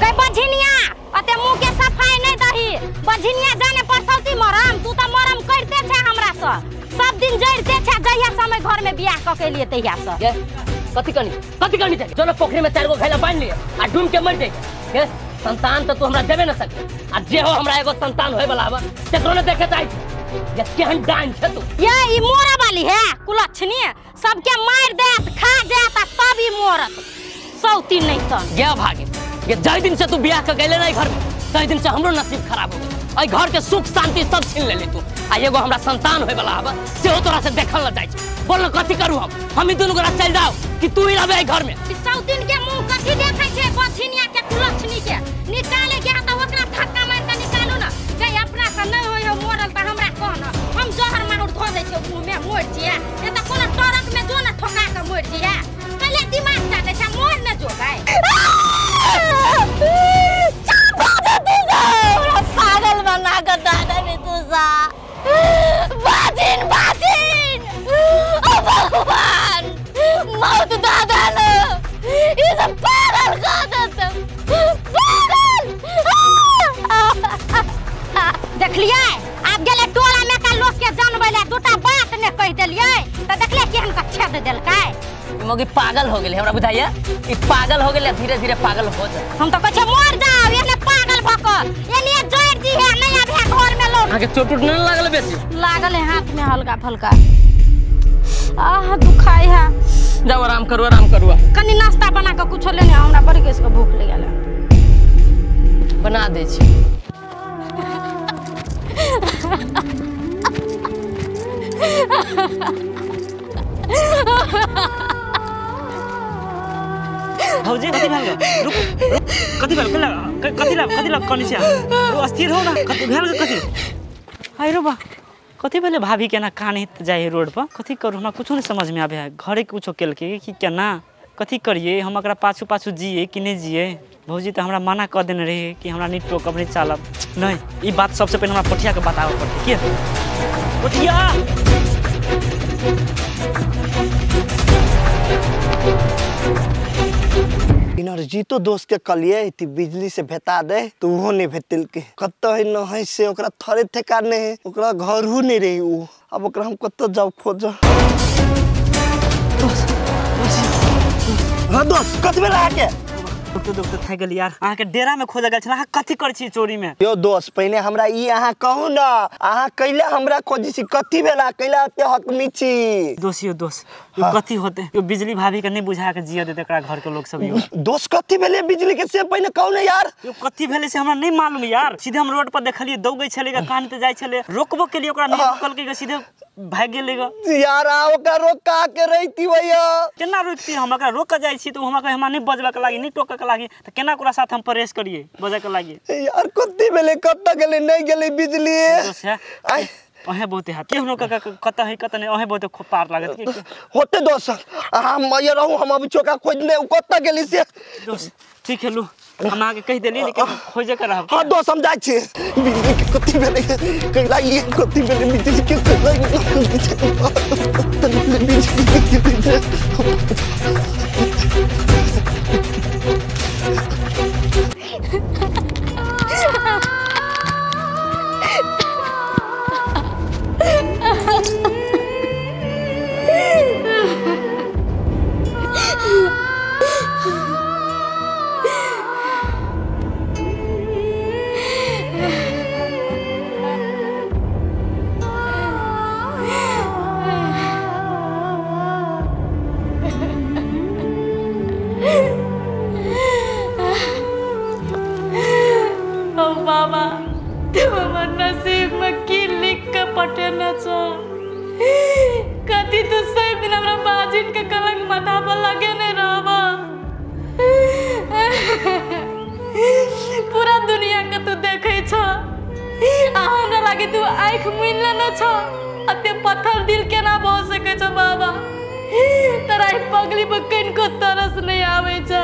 गई बझिनिया अते मुंह के सफाई नहीं दही बझिनिया जाने परसौती मरम तू त मरम करते छे हमरा से सब दिन जड़ते छे जहिया समय घर में बियाह क के लिए तहिया से कथि करनी चाहिए जो पोखरी में 4 गो घैला बांध लिए आ डूब के मर जाए संतान तो तू हमरा देबे न सके आ जे हो हमरा एगो संतान होय वाला बा तेकरो न देखे चाहि ये केहन डांन छ तू ये ई मोरा वाली है कुलछनी सबके मार देत खा जात तब ई मोरत सौती नहीं तन गया भागे ये जय दिन से तू बियाह के गइले नहीं घर में तई दिन से हमरो नसीब खराब हो गई आई घर के सुख शांति सब छीन लेली तू आ एगो हमरा संतान होय वाला बा सेहो तोरा से देखल न जाय छ बोल कथि करू हम ई दुनु गोरा चल जाओ कि तू ही रहबे घर में सौतीन के मुंह कथि देखै छै बछिनिया के कुलछनी के निकाले के त ओकरा धक्का मार के निकालू न गई अपना से नहीं होय मोरल त हमरा कहना हम जहर माहुर धो दै छै मुंह में मोर छिए ए त कोनो टरक में जो न ठोका के मोर छिए पहले दिमाग चाटे छै मोर न जो गई पागल बना कर दादा ने तू सा बाजिन ओ भगवान मौत दादा ने ये सब पागल कर देते पागल देख लियै आप गेले टोला में का लोग के जानबै ले दूटा बात ने कह देलियै त देखले केहन का छेद देलकै मोगी पागल हो गेले हमरा बुझाइया ई पागल हो गेले धीरे धीरे पागल हो जा हम तो कहै मर जाओ एने पागल भक एने जड़ जी है नया भे घर में लोग आगे चोट न लागल बेसी लागल है हाथ में हल्का फल्का आह दुखाई है जाओ आराम करू कनी नाश्ता बना के कुछ लेने हमरा बड़ी केस के भूख लग गेल बना दे छी भौजी कथी भेल रुक कथी भेल कथी लग कनिया तू अस्थिर हो ना कथी भेल कथी आइ रो बा कथी भेले भाभी केना कानैत जाए रोड पर कथी करू हमरा कुछो नहीं समझ में आबे है घरे कुछो केलके कि केना कथी करिए हम एकरा पाछू पाछू जिए कि नहीं जिए भौजी तो हमरा मना कर देने रहे कि हमरा नहीं टोकब नहीं चालब नहीं ई बात सबसे पहले हमरा पोठिया के बतावे पड़ते के पोठिया एनर्जी तो दोस्त के कलिए ती बिजली से भेता दे तो वो नहीं भेतिल के कत्तो है न है से ओकरा थरे ठेकाने है ओकरा घर हु नहीं रही उ अब ओकरा हम कत्तो जाओ खोज हां दोस्त कत बेला आके दुख तो थाक गेल यार आहा के डेरा में खोज गेल छला कथी कर छी चोरी में यो दोस्त पहले हमरा ई आहा कहू ना आहा कैले हमरा खोजी छी कथी भेला कैला ते हकमी छी दोस्त यो कथी होते यो बिजली भाभी के नहीं बुझा के जिया देते एकरा घर के लोग सब यो दोस्त कथी भेले बिजली के से पहले कहू ना यार यो कथी भेले से हमरा नहीं मालूम यार सीधे हम रोड पर देखलिए दौगै छले कान पे जाय छले रोकबो के लिए ओकरा नहीं रोकल के सीधे भाग गेले ग यार आ ओकरा रोका के रहिती भैया केना रोकती हम एकरा रोक के जाय छी तो हमरा नहीं बजबा के लागी नहीं टोके के लागी त केना ओकरा साथ हम प्रेस करिए बजे के लागी यार कथी भेले कत गेले नहीं गेले बिजली आई अहे बहुते हाथ के हम कत है कत नहीं अहे बहुते पार लागत के होते दोस्त हम मैं रहूं हम अभी चोका खोजने कत गेली से दोस्त ठीक है लो हम आगे कह देली लेकिन खोजे कर रहा हां दोस्त हम जाय छी बिजली के कथी भेले कैला ये कथी भेले बिजली के बाबा तू हमर नसीब में की लिख के पटेना छ कथी तू सब दिन हमरा बाजिन के कलंक माथा पर लगे नहीं रहबा पूरा दुनिया के तू देखे छ आ हमरा लागे तू आंख मुनले न छ अते पत्थर दिल केना भ सके छ बाबा तोरा पगली पर कनको तरस नहीं आवे छ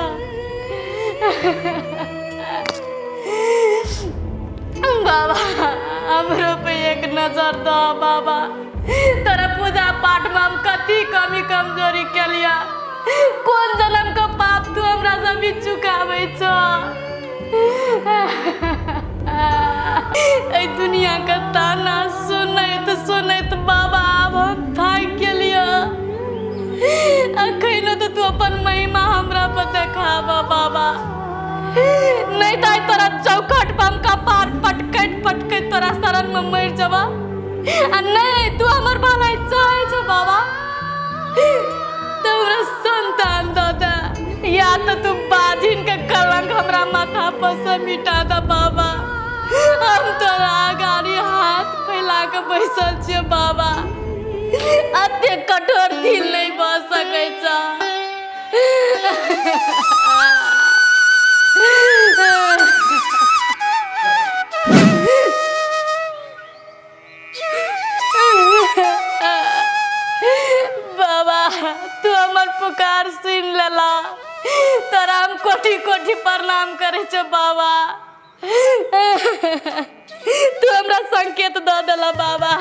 बाबा हमरो पे एक नजर दो बाबा तेरा पूजा पाठ में हम कथी कमी कमजोरी के लिया कौन जन्म का पाप तू हमरा से भी चुकावे छ ए दुनिया का ताना सुनैत बाबा अब हम थाक गेलिया अखैनो तो तू अपन महिमा हमरा पर देखावा बाबा नहीं तो तोरा चौखट पर हम कपार पटकट तोरा शरण में मर जावा आ नहीं तू हमर भलाई चाहे छ बाबा तोरा संतान दो दे या तो तू बाजिन के कलंक हमरा माथा पर से मिटा दे बाबा हम तोरा आगारी हाथ फैला के बैसल छियै बाबा अते कठोर दिल नहीं भ सकै छ बाबा तू हमर पुकार सुन लेला तोरा हम कोटि कोटि प्रणाम करे छ बाबा तू हमरा संकेत दे देला बाबा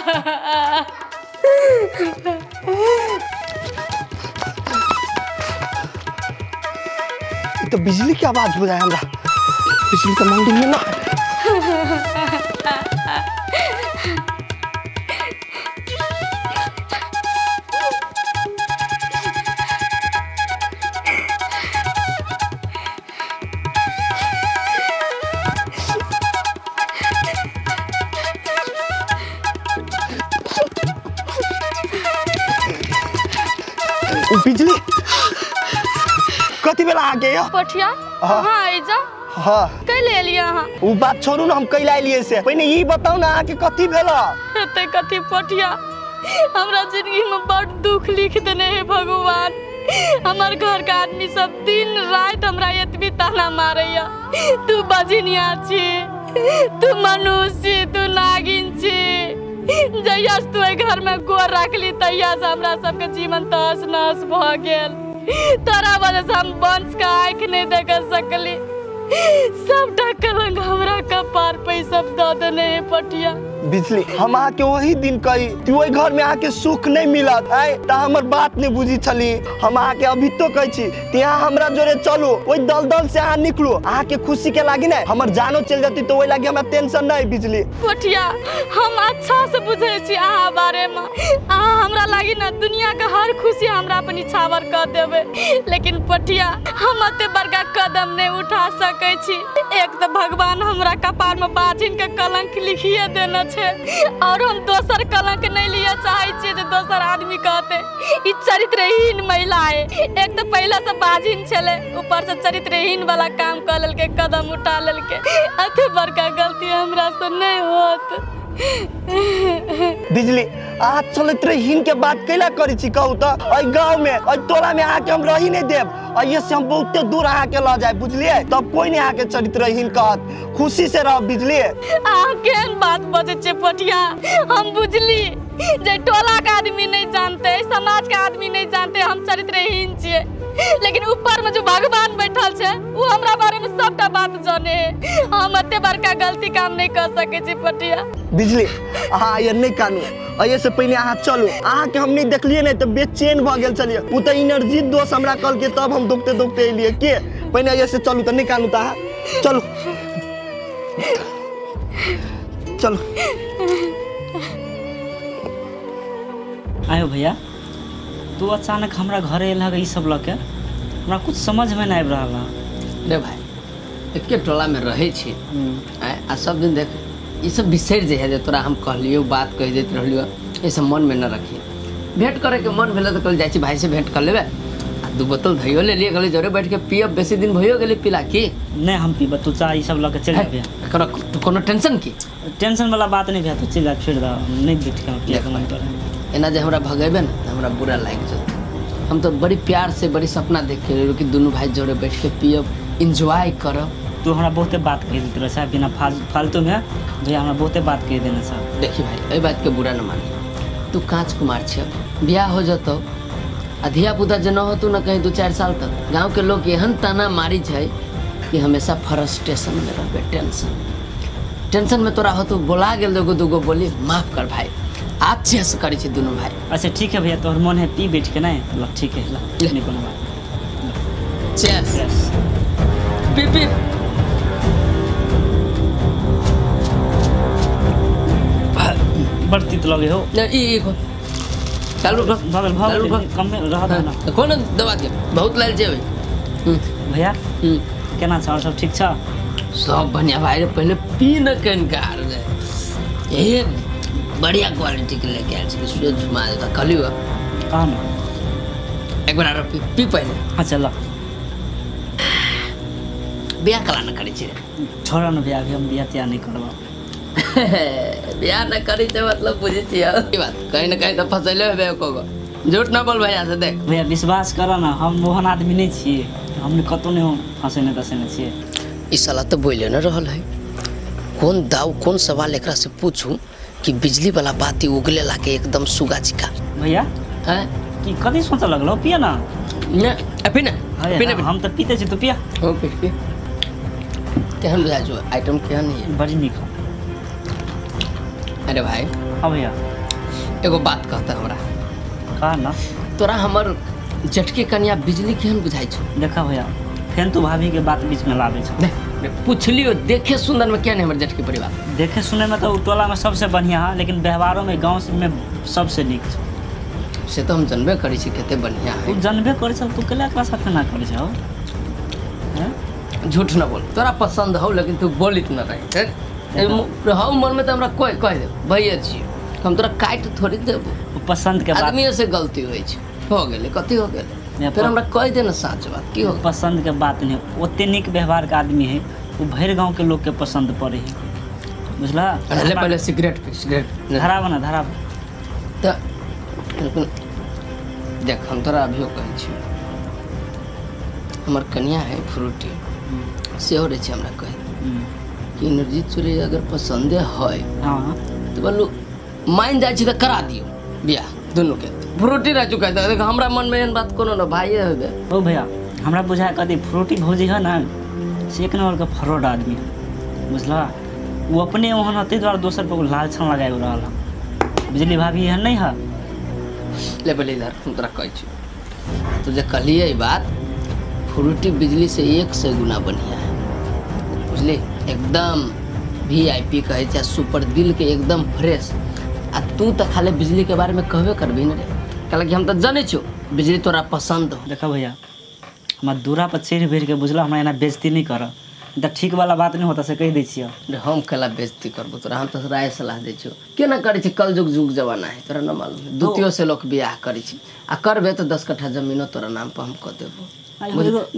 तो बिजली की आवाज बुझाए हमरा बिजली का मंदिर में ना बिजली कथी बेला आ गए पठिया हां आइजा हां कई ले लिया हां उ बात छोड़ू ना हम कई ला लिए से पहले ई बताओ ना कि कथी भेला ते कथी पठिया हमरा जिंदगी में बड़ दुख लिख देने है भगवान। हमार घर का आदमी सब दिन रात हमरा एतबी ताना मारैया, तू बजनिया छी, तू मनुष्य, तू नागिन छी। जहिया से तू घर में गोर रखली तहिया से हमरा सबके जीवन तहस नहस भ गेल। तोरा वजह से हम वंश का आँख नहीं देख सकली। सबटा कलंक हमरा कपार पे सब दे देने है पटिया। बिजली हम आके वही दिन कही तू वही घर में आके सुख नहीं मिलत है त हमर बात नहीं बुझी छली। हम आके अभी तो कही छी यहाँ हमरा जोरे चलो, वही दलदल से यहाँ निकलो, आके खुशी के लागी ना हमर जानो चल जाती तो वही लागी हमरा टेंशन नहीं। बिजली पटिया हम अच्छा से बुझे छी अहाँ बारे में, अहाँ हमरा लागी ना दुनिया का हर खुशी हमरा अपन इच्छावर कर देवे, लेकिन पटिया हम अते बड़का कदम नहीं उठा सके छी। एक तो भगवान हमरा कपार में बाजिन के कलंक लिखिए देना छे और हम दोसर कलंक नहीं लिया चाहे छे जे दोसर आदमी कहते ई चरित्रहीन महिला है। एक तो पहले से बाजिन छले, ऊपर से चरित्रहीन वाला काम कर लेलके, कदम उठा लेलके। अते बड़का गलती हमरा से नहीं होत। बिजली आज चलत रहीन के बात कैला करी छी कहू तो ओई गांव में ओई टोला में आके हम रही नहीं देब, और ये से हम बहुते दूर आके ल जाए बुझलिए, तब कोई नहीं आके चरित्रहीन कहत, खुशी से रह। बिजली आ केन बात बजे छे पटिया, हम बुझली जे टोला का आदमी नहीं जानते, समाज का आदमी नहीं जानते हम चरित्रहीन छिए, लेकिन ऊपर में जो भगवान बैठल छे वो हमरा बारे में सबटा बात जाने है। हम अते बड़का गलती काम नहीं कर सके छी पटिया। बिजली हाँ ये नहीं कानू, और से पहले अहाँ चलू, अहाँ के हम नहीं देखलिए नहीं तो बेचैन भ गेल चलिए, उ तो एनर्जी दोष हमरा कल के तब हम दुखते दुखते एलिए के पहले ये से चलू तो नहीं कानू तो अहाँ चलू चलो। आयो भैया तू अचानक हमरा घरे लग ई सब लके हमरा कुछ समझ में नहीं आबि रहल है। रे भाई एके टोला में रहे छी आ सब दिन देख ये सब बिसर जे है जे तोरा हम कहलियो बात कह देत रहलियो, ये सब मन में न रखिए। भेंट करे के मन भेल तो कल जाई छी भाई से भेंट कर लेबे, आ दू बोतल धइयो ले लिए, गले जोरे बैठ के पियब, बेसी दिन भयो गेले पिला की नहीं हम पीब, तू चाह ई सब लके चल जाबे। कोनो टेंशन की टेंशन वाला बात नहीं भैया, तू चल जा छोड़ दा, नहीं बैठ के पिया के मन करे। एना जे हमरा भगेबे न हमरा बुरा लाग जात। हम तो बड़ी प्यार से बड़ी सपना देख के रहो कि दोनों भाई जोड़े बैठ के पियब, एंजॉय करब। तू हमरा बहुते बात कह देत रहे साहब, बिना फालतू में भैया हमरा बहुते बात कह देना साहब। देखी भाई ए बात के बुरा न मानी, तू कांच कुमार छ, बियाह हो जतो अधिया पुता जे न हो तू न कहीं 2-4 साल तक गांव के लोग एहन ताना मारी जाए कि हमेशा फ्रस्ट्रेशन में रहबे, टेंशन में तोरा हो तू बोला गेल दुगो बोली माफ कर भाई, अच्छे से करी छी दोनों भाई। अच्छा ठीक है भैया, तोहर मन है पी बैठ के नहीं लो, ठीक है ला नहीं कोनो बात। चेस पी पी बढ़ती तो लगे हो ई चालू भागल कम में रह दो ना। कौन दवा के बहुत लाल जे भैया केना छ और सब ठीक छ? सब बढ़िया भाई रे, पहले पी न कनकार रे, ये बढ़िया क्वालिटी के लेके आयल छी, सूरज झुमा देता कलियो कहां में एक बार पी पहले। हां चल बियाह कला न करी छी रे, छोड़ा न बियाह, हम बियाह त्या नहीं करबा। बियाह न करी त मतलब बुझी छी ई बात, कहीं न कहीं तो फसैले हेबे कोगो, झूठ न बोल भैया से। देख भैया विश्वास कर ना, हम मोहन आदमी नहीं छिए, हमने कतो नहीं फंसे दसे छिए। ई साला तो बोले न रहल है, कौन दाऊ कौन सवाल एकरा से पूछूं कि बिजली वाला बाती उगले लाके एकदम सुगा चिका। भैया हैं कि कथी सोच लगलो, पिया ना न अभी ना पीना हम तो पीते छी, तू पिया। हो पी केहन बुझा जो आइटम केहन है, बड़ी निक। अरे भाई हां भैया एगो बात कहता हमरा, कहा ना तोरा हमर जटकी कन्या बिजली केहन बुझाई छौ? देखा भैया फेन तू भाभी के बात बीच में लावे छ, पूछलियो देखे सुंदर में क्या नहीं हमर जटकी परिवार? देखे सुने में तो टोला में सबसे बढ़िया है, लेकिन व्यवहारों में गांव में सबसे निक छ। से तो हम जानबे करी छी कते बढ़िया है। तू जानबे करे छ, तू केला एकरा साथे ना करे छ? हैं झूठ न बोल, तोरा पसंद हो लेकिन तू बोलित न रही रहौ मन में तो हमरा कोई कह दे भैया छी, हम तोरा काट थोड़ी देबो। पसंद के बात आदमी से गलती होई छै, हो गेले कथी हो गेले, फिर हमरा कह दे न सच बात की हो। पसंद के बात नहीं, ओते निक व्यवहार के आदमी है, वो भर गांव के लोग के पसंद पड़े है, बुझला। पहले सिगरेट पे सिगरेट धराव ना धराव तो लेकिन देख हम तोरा अभियो कहै छी हमर कन्या है फ्रूटी से हो रही हमरा कहे कि इंद्रजीत चौधरी अगर पसंदे है हाँ तो बोलू मान जाए तो करा दियो बियाह दोनों के फ्रूटी रह चुका है देख हमरा मन में एहन बात कोनो ना भाइये होबे ओ भैया हमरा बुझाय कथी फ्रूटी भौजी है ना से एक नंबर का फ्रॉड आदमी है बुझला वो अपने वहाँ ना ताहि दुआरे दोसर पर लालछन लगाए रहा बिजली भाभी एहन नहीं है ले बोले इधर हम तोरा कहै छी तुझे कहलिए ये बात फ्रूटी बिजली से 100 गुना बढ़िया है बुझली एकदम VIP कहे चाहे सुपर दिल के एकदम फ्रेश आ तू तो खाली बिजली के बारे में कहबे करबी ना रे कहला कि हम तो जाने छो बिजली तोरा पसंद हो देखा भैया हमारा दूरा पर चढ़ बैठ के बुझला हमरा एना बेइज्जती नहीं कर तो ठीक वाला बात नहीं होता से कह दै छियै हम कला बेइज्जती करबो तोरा हम तो राय सलाह दै छियो केना करै छी कल जुग जमाना है तोरा न मालूम है द्वितीय से लोग बियाह करै छी आ करबे तो 10 कट्ठा जमीनो तोरा नाम पर हम कह देबो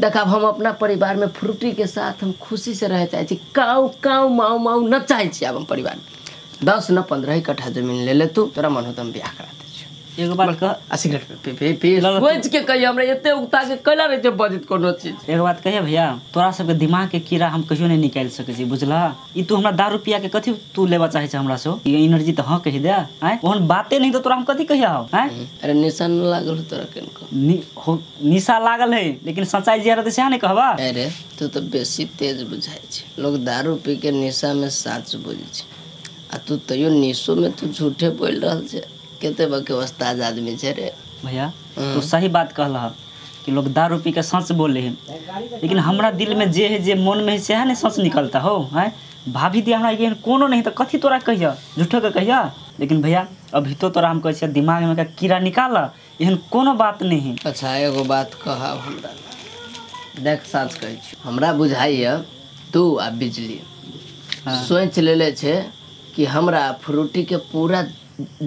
देख अब हम अपना परिवार में फ्रूटी के साथ हम खुशी से रह चाहे छी काऊ काऊ माऊ माऊ न चाहे छी अब हम परिवार में 10 न 15 कट्ठा जमीन ले ले तू तोरा मन हो तो हम बियाह करा दे छी एगो बात कह आ सिगरेट पे सोच के कही हमरा एते उगता के कला रहे छै बजत कोनो चीज एगो बात कहिए भैया तोरा सबके दिमाग के कीड़ा हम कहियो नहीं निकाल सकै छी बुझला ई तू हमरा दारू पिया के कथी तू लेबा चाहे छ हमरा से ई एनर्जी तो हां कहि दे हैं ओहन बातें नहीं तो तोरा हम कथी कहिया हो हैं अरे निशा न लागल हो तोरा केनको निशा लागल है लेकिन सच्चाई जे रहते से नहीं कहबा अरे तू तो बेसी तेज बुझाय छै लोग दारू पी के निशा में सच बोलै छै आ तू तैयो निशो में तू झूठे बोल रहल छै केते बके उस्ताद आदमी छै रे भैया तू सही बात कहला कि लोग दारू पी के सच बोले हैं लेकिन हमरा दिल में जे है जे मन में है से है नहीं सच निकलता हो हैं भाभी दी हमरा एहन कोनो नहीं तो कथी तोरा कहिया झूठो के कहिया लेकिन भैया अभी तो तोरा हम कहै छियै दिमाग में का कीड़ा निकाल एहन कोनो बात नहीं है अच्छा एगो बात कहब हमरा देख सच कहै छी हमरा बुझाइए तू आ बिजली सोच लेले छै कि हमरा फ्रूटी के पूरा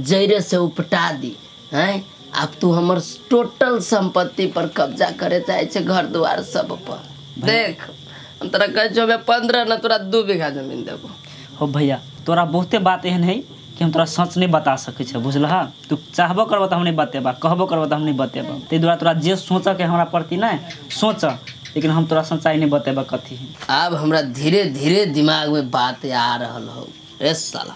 जैरे से उपटा दी हैं अब तू हमर टोटल संपत्ति पर कब्जा करे चाहे छे घर द्वार सब पर देख हम तोरा कह छो 15 न तोरा 2 बीघा जमीन देबो हो भैया तोरा बहुते बात एहन है कि हम तोरा सच नहीं बता सकै छै बुझलहा तू चाहबो करबो त हम नहीं बतेबा कहबो करबो त हम नहीं बतेबा तै दुआरे तोरा जे सोच के हमरा प्रति नहीं सोच लेकिन हम तोरा सच्चाई नहीं बतेबा कथी अब हमरा धीरे धीरे दिमाग में बात आ रहल हो रे साला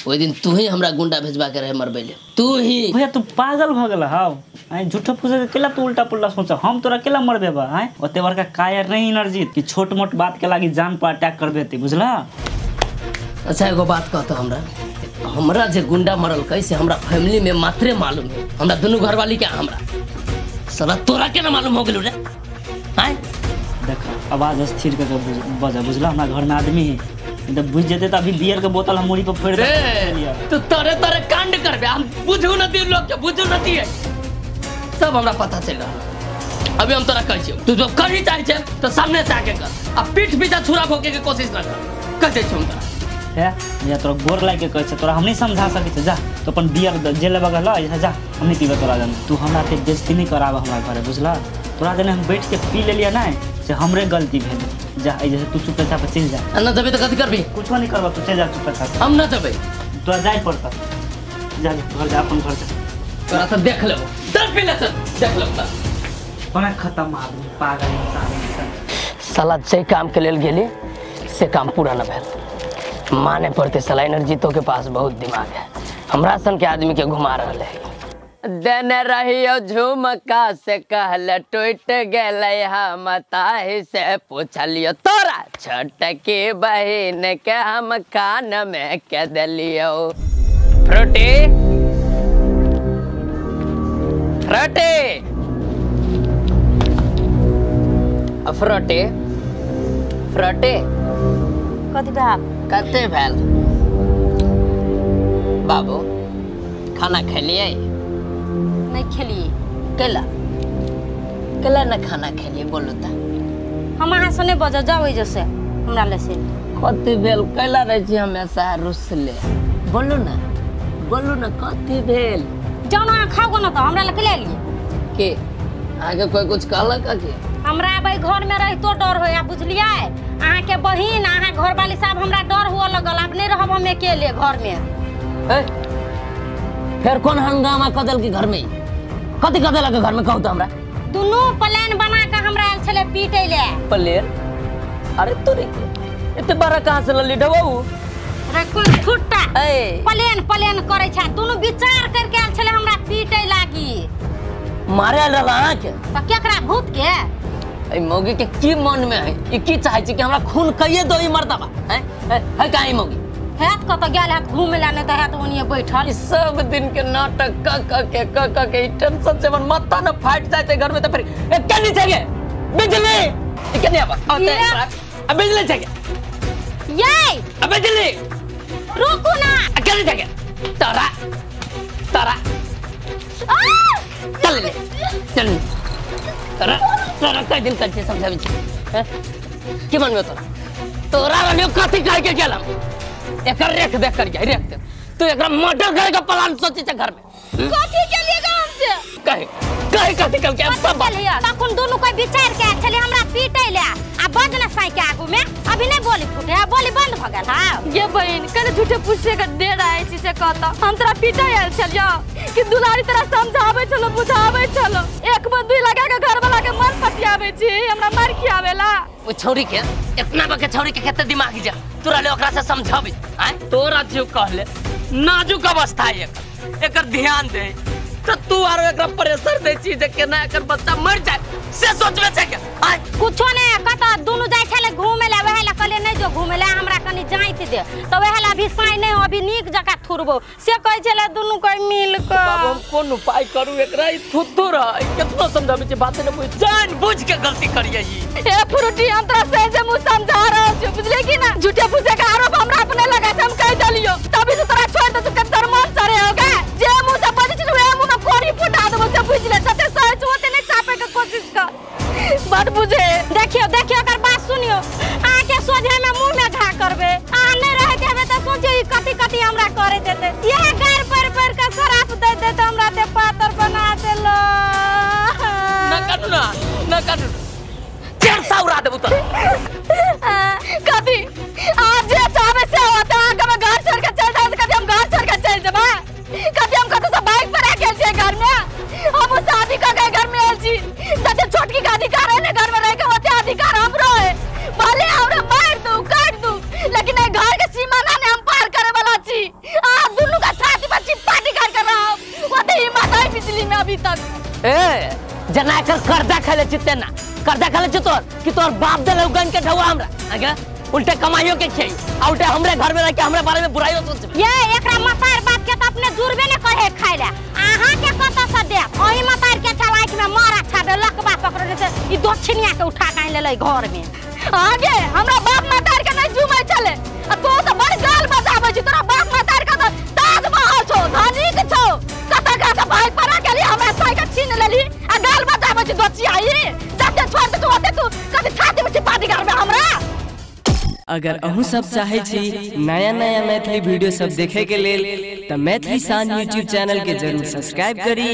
ओइ दिन तू ही हमरा गुंडा भेजबा के रहे मरबैले तू ही भैया तू पागल भ गेल हाउ आई झूठो फूसे के केला तू उल्टा पुल्टा सोच हम तोरा केला मरबेबा हैं ओते बड़का कायर नहीं एनर्जी कि छोट मोट बात के लागी जान पर अटैक करबे ती बुझला अच्छा एगो बात कहतो हमरा जे गुंडा मरल कैसे हमरा फैमिली में मात्रे मालूम है हमरा दोनों घरवाली के हमरा साला तोरा के ना मालूम हो गेलू रे हैं देख आवाज स्थिर करके बजा बुझला हमरा घर में आदमी है तो बुझ जेते त अभी बियर के बोतल हम मुड़ी पर फेर दे तू तोरे कांड करबे हम बुझू न दी लोग के बुझू न दी सब हमरा पता चल रहा अभी हम तोरा कहै छी तू जो करी चाहे छे तो सामने से आके कर आ पीठ पीछा छुरा भोके के कोशिश न कर कहै छी हम है या तोरा गोर लाग के कहै छै तोरा हम नहीं समझा सकै छै जा तो अपन बियर जेल बगल ल जा हम नहीं पीबे तोरा जान तू हमरा के बेइज्जती नहीं कराब हमरा घरे बुझला तोरा जने हम बैठ के पी लेलिया ना से हमरे गलती भेल जा जैसे तू चुपचाप चल जा न जबे तो कथी करबी कुछ नहीं करबा तू चल जा चुपचाप हम न जबे तोरा जाय पड़ता जा घर जा अपन घर जा तोरा तो देख लेबो डर पे ले देख लेबो बड़ा खत्म आदमी पागल इंसान साला जे काम के लेल गेली से काम पूरा न भेल माने पड़ते साला एनर्जीतो के पास बहुत दिमाग है हमरा सन के आदमी के घुमा रहल है देने रहियो झुमका से कहल टूट गेलै हम ताहि से पूछलियो तोरा छोटकी बहिन के हम कान में के देलियो फ्रूटी फ्रूटी फ्रूटी फ्रूटी कथी भेल कते भेल बाबू खाना खेलिए नहीं खेलिए केला केला न खाना खेलिए बोलो त हम अहाँ से नहीं बजा जाओ जैसे हमरा ले से कथी भेल केला रहे छी हमेशा रुसले बोलो न कथी भेल जाओ ना खाओ ना तो हमरा ले ले लिए के आगे कोई कुछ कहलक के हमरा भाई घर में रही तो डर होया बुझलिए अहाँ के बहिन अहाँ घर वाली साहब हमरा डर हुआ लगल अब नहीं रहब हम अकेले घर में फिर कौन हंगामा कदल के घर में कथी कदल के घर में कहू तो हमरा दोनों प्लान बना के हमरा आयल छले पीटे ले प्लेन। अरे तोरे इतने बड़ा कहां से लल्ली डबाऊ रे कोन फुट्टा प्लान करे छ दोनों विचार करके आयल छले हमरा पीटे लागी मारे लला के त केकरा भूत के ए मौगी के की मन में है ई की चाहे छी कि हमरा खून कइए दो ई मर्दबा है काई मौगी हेत क त गेल हेत घूमे ला ने त हेत ओनिए बैठल सब दिन के नाटक क के टेंशन से मन माथा न फाट जाते घर में तो फिर क्या नहीं चाहिए बिजली क्या नहीं अब बिजली चाहिए ये अब बिजली रुको ना क्या नहीं चाहिए तारा तारा चल तारा तारा कई दिन कच्चे समझावी छी की मन में तोरा वाले कथी कह के गेलम एकर रेख देख कर गया रेख दे तू एकरा मर्डर करे का प्लान सोचे छ घर में कथी के लिए हमसे कहे कथी कल के अब सब तखन दोनों कोई विचार के चले हमरा पीटे ले आ बजना साई के आगू में अभी नहीं बोली फुटे बोली बंद भ गेल हां ये बहन कने झूठे पूछे का दे रहा है चीज से कहता हम तोरा पीटा आयल छलियो कि दुलारी तरह समझावे छलो बुझावे छलो एक बंदूक लगा के घर वाला के मन पटियावे छी हमरा मार खियावेला ओ छोरी के इतना बके छोरी के केते दिमाग जा तोरा ले ओकरा से समझाबी हैं तोरा जो कहले नाजुक अवस्था है एकर ध्यान दे तो तू आरो एकरा प्रेशर दे छी जे केना एकर बच्चा मर जाए से सोचबे छै के हैं कुछो ने कता दोनों जाय छले घूमे ले वहेला कहले नहीं जो घूमे ले हमरा कनी जाइत दे तो वहेला अभी साई नहीं अभी नीक जका थुरबो से कह छले दोनों कोई मिल के बाबू हम कोन उपाय करू एकरा ई थुथुर है कितना समझाबे छै बात ने बुझ जान बुझ के गलती करिए ई ए फ्रूटी हम तोरा सही से मुंह समझा रहा हूं बुझले कि ना झूठे पूछे का आरोप हमरा अपने लगा से हम कह दलियो तभी तो तोरा छोड़ दे तू के दरमान चढ़े होगा जे मुंह से बज छी वे मुंह में कोरी फुटा देबो से बुझ ले जते सच होते नहीं चापे के कोशिश कर बात बुझे देखियो कर बात सुनियो आके सोझे में मुंह में घा करबे आ नहीं रहे देबे त सोचे ई कटी हमरा करे देते ये घर पर का शराब दे दे त हमरा ते पातर बना देलो ना काटू चल साउरा देबू तो कभी आज जे चाहे से होता है हम घर छोड़ के चल जाए कभी हम घर छोड़ के चल जाबा कभी हम कतो से बाइक पर आके जे घर में हम शादी का गए घर में आल छी जते छोटकी का अधिकार है ना घर में रह के होते अधिकार हमरो है भले हमरे मार दू काट दू लेकिन ए घर के सीमा ना ने हम पार करे वाला छी आ दोनों का छाती पर चिपटी कर रहा हूं होते हिम्मत है बिजली में अभी तक ए जना कर कर्जा खाले चिते ना कर्जा खाले छ तोर कि तोर बाप दे लगन के ढवा हमरा आगे उल्टे कमाइयो के खई आ उल्टे हमरे घर में रह के हमरे बारे में बुराइयो सोच ये एकरा मतार बात के त अपने जुरबे ने कहे खाइला आहा के कत से दे ओही मतार के चलाइक में मारा छाबे लकबा पकड़ने से ई दक्षिणिया के उठा के ले घर में आगे हमरा बाप मतार के नहीं जुमै चले आ तो तो बड़ गाल बजाबै छी तोरा बाप मतार का तो ताजमहल छौ धनिक छौ कत का से भाई परा के लिए हमरा साइकिल छीन लेली आ गाल बजाबै छी दोची आई जते छोड़ दे तू ओते तू कभी छाती में चिपाटी घर में हमरा अगर अहू सब चाहे छी नया नया मैथिली वीडियो सब देखे के लेल त मैथिली शान यूट्यूब चैनल के जरूर सब्सक्राइब करी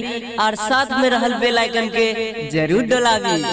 और साथ में रहल बेल आइकन के जरूर दबावी।